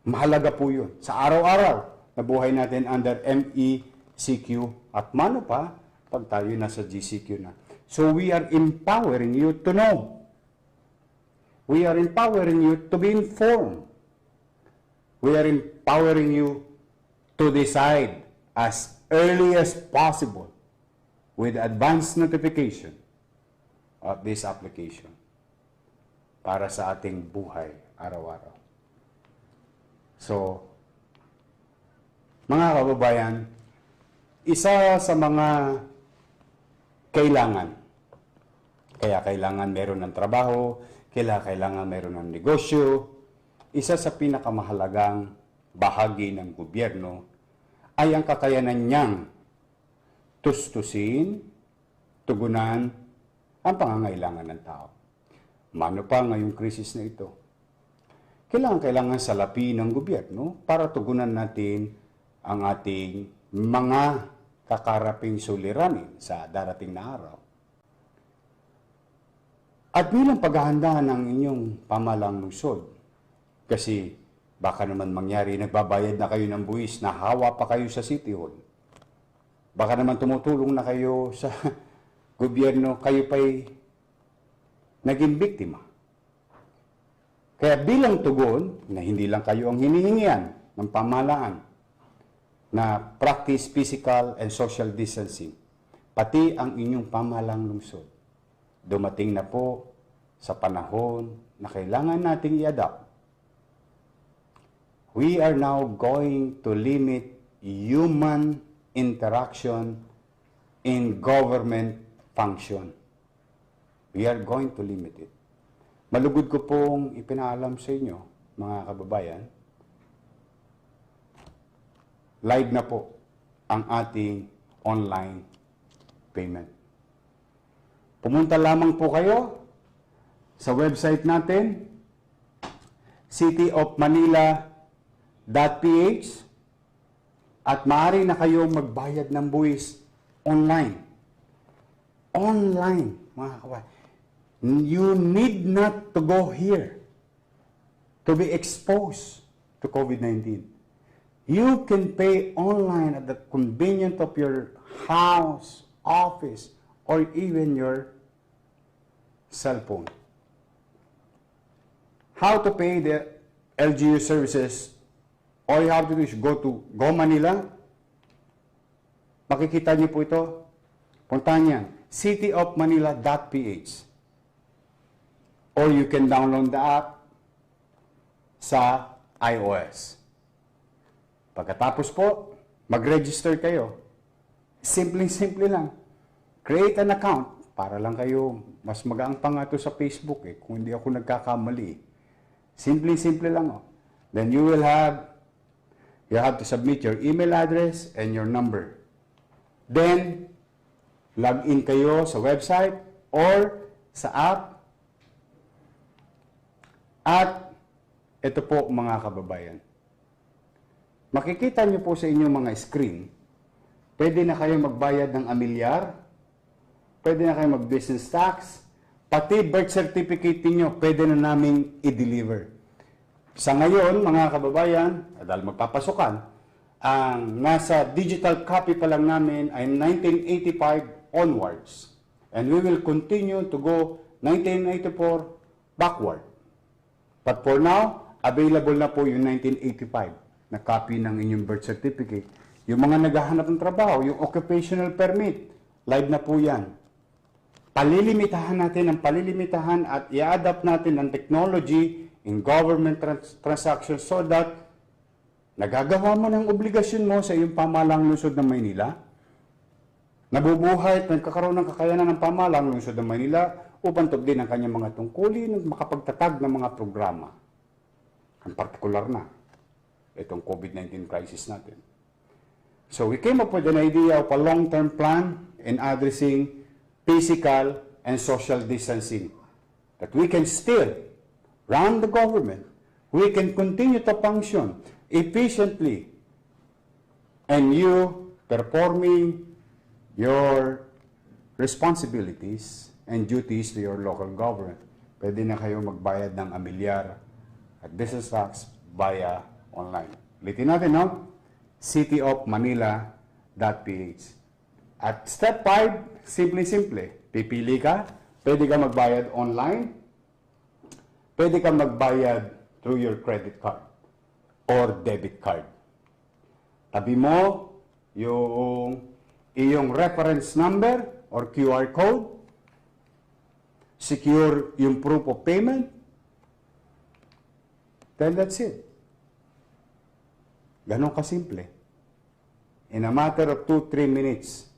Mahalaga po yun. Sa araw-araw na buhay natin under MECQ at mano pa pag tayo nasa GCQ na. So we are empowering you to know. We are empowering you to be informed. We are empowering you to decide as early as possible with advance notification of this application para sa ating buhay araw-araw. So, mga kababayan, isa sa mga kailangan, kaya kailangan meron ng trabaho, kailangan meron ng negosyo, isa sa pinakamahalagang bahagi ng gobyerno ay ang kakayanan niyang tustusin, tugunan ang pangangailangan ng tao. Mano pa ngayong krisis na ito? Kailangan salapin ng gobyerno para tugunan natin ang ating mga kakaraping suliranin sa darating na araw. At bilang paghahanda ng inyong pamalang lungsod, kasi baka naman mangyari, nagbabayad na kayo ng buwis, nahawa pa kayo sa City Hall. Baka naman tumutulong na kayo sa gobyerno, kayo pa'y naging biktima. Kaya bilang tugon, na hindi lang kayo ang hinihingian ng pamahalaan, na practice physical and social distancing, pati ang inyong pamahalang lungsod, dumating na po sa panahon na kailangan nating i-adapt. We are now going to limit human interaction in government function. We are going to limit it. Malugod ko pong ipinaalam sa inyo, mga kababayan, live na po ang ating online payment. Pumunta lamang po kayo sa website natin, cityofmanila.ph, at maaari na kayong magbayad ng buwis online. Online, mga kababayan. You need not to go here to be exposed to COVID-19. You can pay online at the convenience of your house, office, or even your cell phone. How to pay the LGU services? All you have to do is go to Go Manila. Makikita niyo po ito. Puntahan niyan, cityofmanila.ph. Or you can download the app sa iOS. Pagkatapos po, mag-register kayo. Simple-simple lang. Create an account para lang kayo, mas magaang pa nga ito sa Facebook kung hindi ako nagkakamali. Simple-simple lang. Then you have to submit your email address and your number. Then, log in kayo sa website or sa app. At ito po mga kababayan. Makikita niyo po sa inyong mga screen, pwede na kayo magbayad ng amilyar, pwede na kayo mag-business tax, pati birth certificate niyo pwede na naming i-deliver. Sa ngayon, mga kababayan, dahil magpapasukan, ang nasa digital copy pa lang namin ay 1985 onwards. And we will continue to go 1984 backward. But for now, available na po yung 1985 na copy ng inyong birth certificate. Yung mga naghahanap ng trabaho, yung occupational permit, live na po yan. Palilimitahan natin ang palilimitahan at i-adapt natin ang technology in government transactions so that nagagawa mo ng obligasyon mo sa iyong pamahalang lungsod ng Maynila, nabubuhay at nagkakaroon ng kakayanan ng pamahalang lungsod ng Maynila upang tugdin ang kanyang mga tungkulin at makapagtatag ng mga programa. Ang partikular na, itong COVID-19 crisis natin. So we came up with an idea of a long-term plan in addressing physical and social distancing. That we can still run the government. We can continue to function efficiently. And you performing your responsibilities and duties to your local government. Pwede na kayo magbayad ng amilyar at business tax via online. Ulitin natin, no? cityofmanila.ph. At step 5, simple-simple. Pipili ka, pwede ka magbayad online, pwede ka magbayad through your credit card or debit card. Tabi mo yung iyong reference number or QR code. Secure yung proof of payment. Then that's it. Ganon kasimple. In a matter of 2-3 minutes,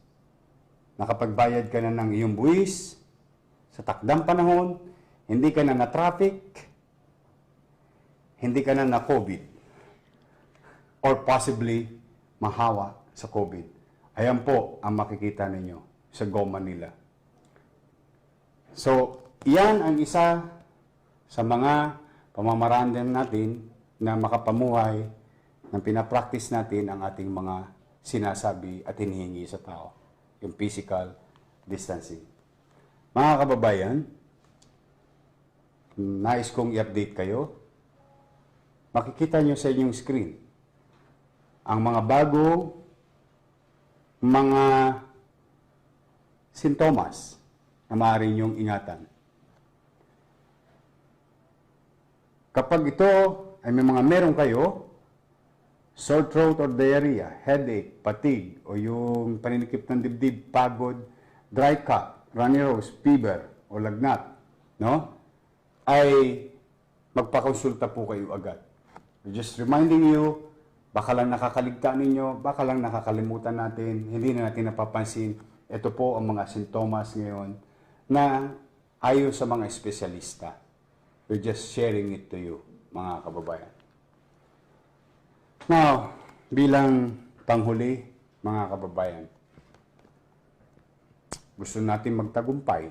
nakapagbayad ka na ng iyong buwis sa takdang panahon, hindi ka na na-traffic, hindi ka na na-COVID, or possibly mahawa sa COVID. Ayan po ang makikita ninyo sa Go Manila. So, iyan ang isa sa mga pamamaraan din natin na makapamuhay ng pinapractice natin ang ating mga sinasabi at hinihingi sa tao. Yung physical distancing. Mga kababayan, nais kong i-update kayo. Makikita nyo sa inyong screen ang mga bagong mga sintomas na maaari nyong ingatan. Kapag ito ay may mga meron kayo, sore throat or diarrhea, headache, fatigue, o yung paninikip ng dibdib, pagod, dry cough, runny nose, fever, o lagnat, no? Ay magpakonsulta po kayo agad. We're just reminding you, baka lang nakakaligtaan ninyo, baka lang nakakalimutan natin, hindi na natin napapansin. Ito po ang mga sintomas ngayon na ayon sa mga espesyalista. We're just sharing it to you, mga kababayan. Now, bilang panghuli, mga kababayan, gusto natin magtagumpay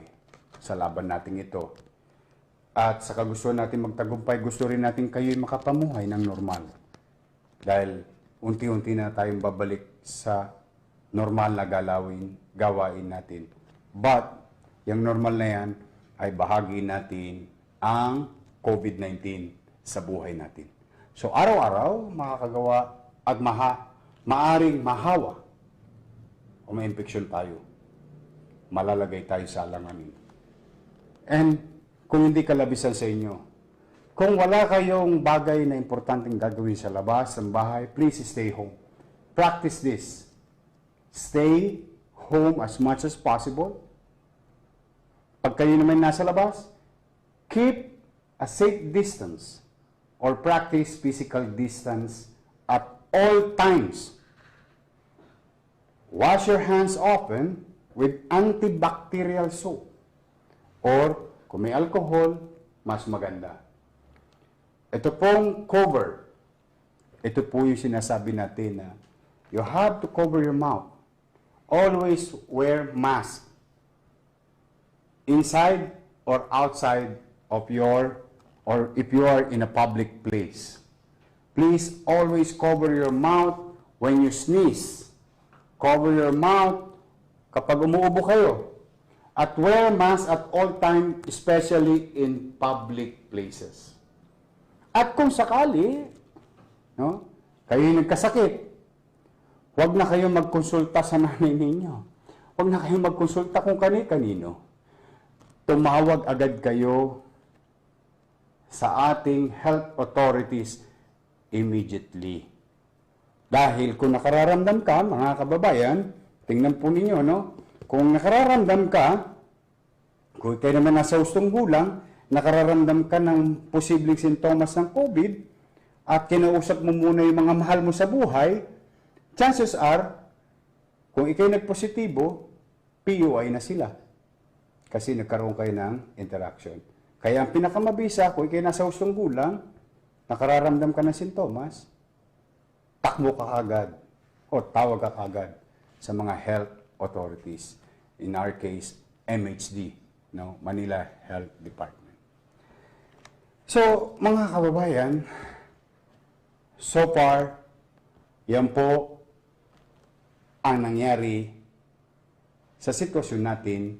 sa laban natin ito. At sa kagustuhan natin magtagumpay, gusto rin natin kayo'y makapamuhay ng normal. Dahil unti-unti na tayong babalik sa normal na gawain natin. But, yung normal na yan ay bahagi natin ang COVID-19 sa buhay natin. So, araw-araw, makakagawa at maaring mahawa o ma-infection tayo. Malalagay tayo sa alanganin. And, kung hindi kalabisan sa inyo, kung wala kayong bagay na importanteng gagawin sa labas, ng bahay, please stay home. Practice this. Stay home as much as possible. Pag kayo naman nasa labas, keep a safe distance or practice physical distance at all times. Wash your hands often with antibacterial soap or kung may alcohol, mas maganda. Ito pong cover. Ito po yung sinasabi natin na you have to cover your mouth. Always wear mask inside or outside of your, or if you are in a public place. Please always cover your mouth when you sneeze. Cover your mouth kapag umuubo kayo. At wear mask at all time, especially in public places. At kung sakali, no, kayo nagkasakit, huwag na kayo magkonsulta sa nanay ninyo. Huwag na kayo magkonsulta kung kani-kanino. Tumawag agad kayo sa ating health authorities immediately. Dahil kung nakararamdam ka, mga kababayan, tingnan po ninyo, no? Kung nakararamdam ka, kung kayo naman nasa hustong gulang, nakararamdam ka ng posibleng sintomas ng COVID, at kinausap mo muna yung mga mahal mo sa buhay, chances are, kung ikay nagpositibo, PUI na sila. Kasi nagkaroon kayo ng interaction. Kaya ang pinakamabisa, kung ikay nasa hustong gulang, nakararamdam ka ng sintomas, takbo ka agad o tawag ka agad sa mga health authorities. In our case, MHD, no? Manila Health Department. So, mga kababayan, so far, yan po ang nangyari sa sitwasyon natin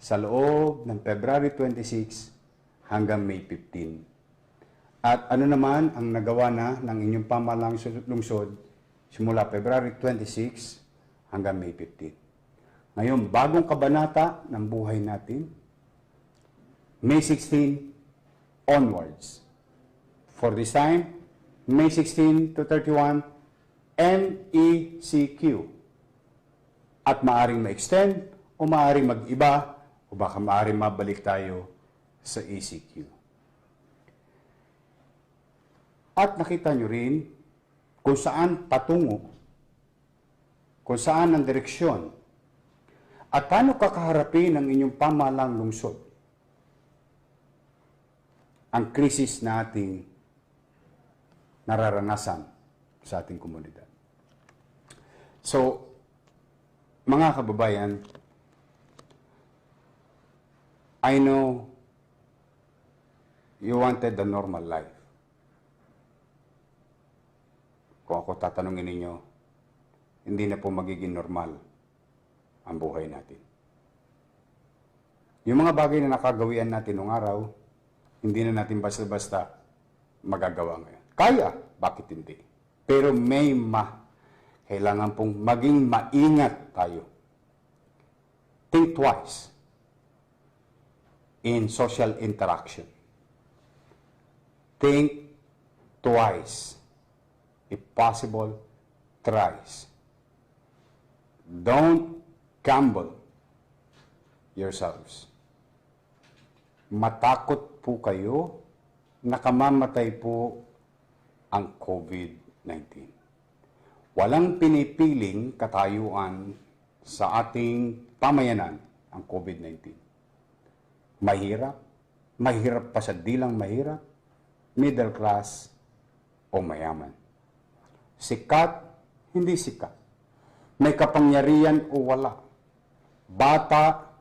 sa loob ng February 26 hanggang May 15. At ano naman ang nagawa na ng inyong pamahalang lungsod simula February 26 hanggang May 15. Ngayon, bagong kabanata ng buhay natin, May 16 onwards. For this time, May 16 to 31, MECQ. At maaring ma-extend o maaring mag-iba o baka maaring mabalik tayo sa ECQ. At nakita nyo rin kung saan patungo, kung saan ang direksyon, at paano kakaharapin ang inyong pamahalang lungsod ang krisis na ating nararanasan sa ating komunidad. So, mga kababayan, I know you wanted a normal life. Kung ako tatanungin ninyo, hindi na po magiging normal ang buhay natin. Yung mga bagay na nakagawian natin noong araw, hindi na natin basta-basta magagawa ngayon. Kaya, bakit hindi? Pero kailangan pong maging maingat tayo. Think twice in social interaction. Think twice. If possible, thrice. Don't gamble yourselves. Matakot po kayo, nakamamatay po ang COVID-19. Walang pinipiling katayuan sa ating pamayanan ang COVID-19. Mahirap pa sa dilang mahirap, middle class o mayaman. Sikat, hindi sikat. May kapangyarihan o wala. Bata,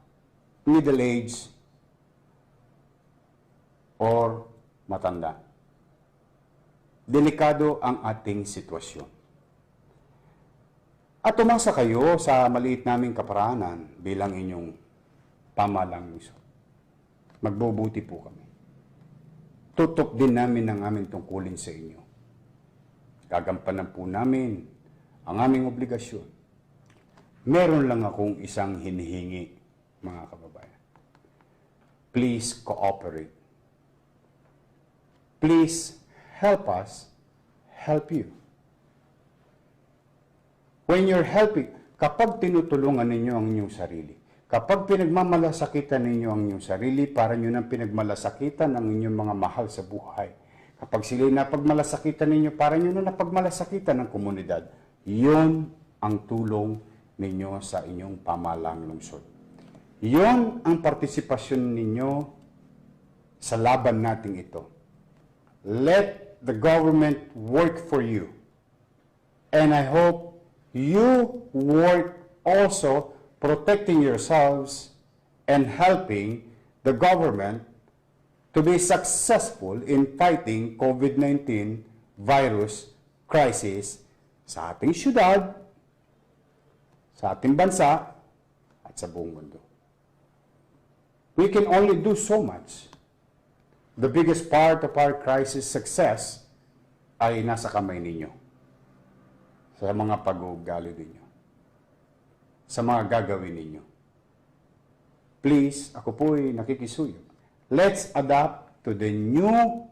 middle age, or matanda. Delikado ang ating sitwasyon. At umasa kayo sa maliit naming kaparaanan bilang inyong pamahalang lungsod. Magbubuti po kami. Tutok din namin ang aming tungkulin sa inyo. Gagampanan po namin ang aming obligasyon. Meron lang akong isang hinihingi, mga kababayan. Please cooperate. Please help us help you. When you're helping, kapag tinutulungan ninyo ang inyong sarili, kapag pinagmamalasakitan ninyo ang inyong sarili, para nyo nang pinagmalasakitan ang inyong mga mahal sa buhay. Kapag sila'y napagmalasakitan ninyo, para nyo na napagmalasakitan ng komunidad, yun ang tulong ninyo sa inyong pamahalang lungsod. Yun ang partisipasyon ninyo sa laban nating ito. Let the government work for you. And I hope you work also protecting yourselves and helping the government to be successful in fighting COVID-19 virus crisis sa ating syudad, sa ating bansa, at sa buong mundo. We can only do so much. The biggest part of our crisis success ay nasa kamay ninyo. Sa mga pag-uugali ninyo. Sa mga gagawin ninyo. Please, ako po'y nakikisuyo. Let's adapt to the new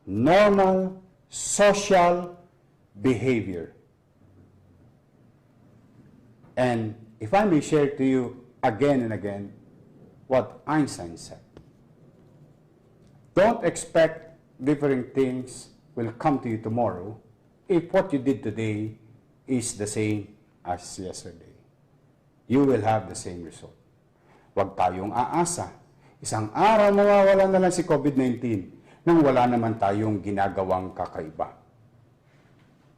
normal social behavior. And if I may share to you again and again what Einstein said. Don't expect different things will come to you tomorrow if what you did today is the same as yesterday. You will have the same result. Huwag tayong aasa. Isang araw mawawala na lang si COVID-19 nang wala naman tayong ginagawang kakaiba.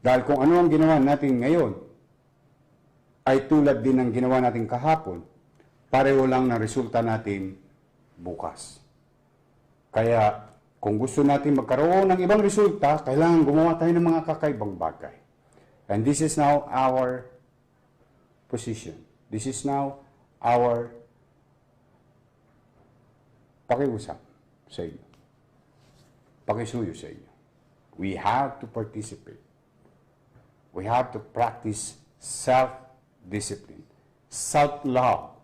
Dahil kung ano ang ginawa natin ngayon ay tulad din ng ginawa natin kahapon, pareho lang na resulta natin bukas. Kaya kung gusto natin magkaroon ng ibang resulta, kailangan gumawa tayo ng mga kakaibang bagay. And this is now our position. This is now our pakiusap sa inyo. Pakisuyo sa inyo. We have to participate. We have to practice self-discipline, self-love,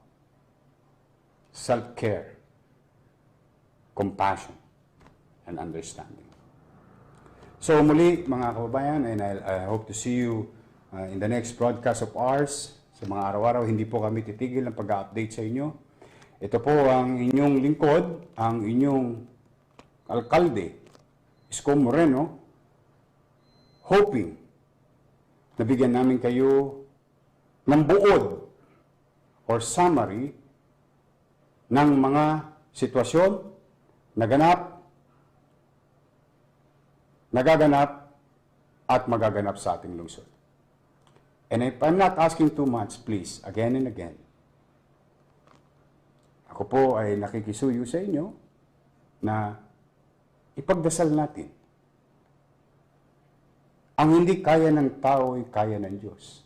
self-care, compassion, and understanding. So muli, mga kababayan, and I hope to see you in the next broadcast of ours. Sa mga araw-araw, hindi po kami titigil ng pag-update sa inyo. Ito po ang inyong lingkod, ang inyong alkalde, Isko Moreno, hoping na bigyan namin kayo ng buod or summary ng mga sitwasyon nagaganap at magaganap sa ating lungsod. And if I'm not asking too much, please, again and again, ako po ay nakikisuyo sa inyo na ipagdasal natin. Ang hindi kaya ng tao ay kaya ng Diyos.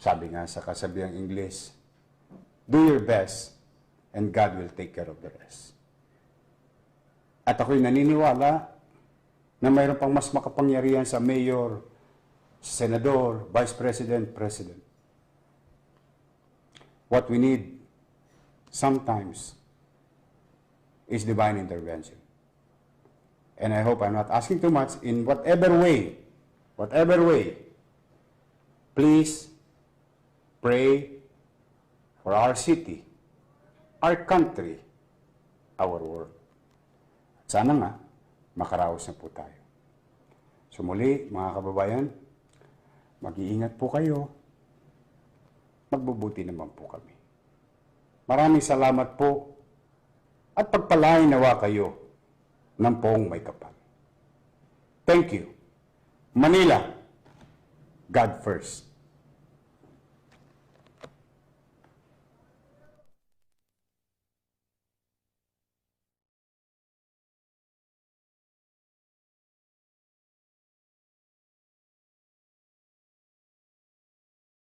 Sabi nga sa kasabihang Ingles, do your best and God will take care of the rest. At ako'y naniniwala na mayroon pang mas makapangyarihan sa mayor, senador, vice president, president. What we need sometimes is divine intervention. And I hope I'm not asking too much. In whatever way, please pray for our city, our country, our world. At sana nga, makaraos na po tayo. So muli, mga kababayan, mag-iingat po kayo. Magbubuti naman po kami. Maraming salamat po at pagpalain nawa kayo ng poong may kapal. Thank you. Manila, God first.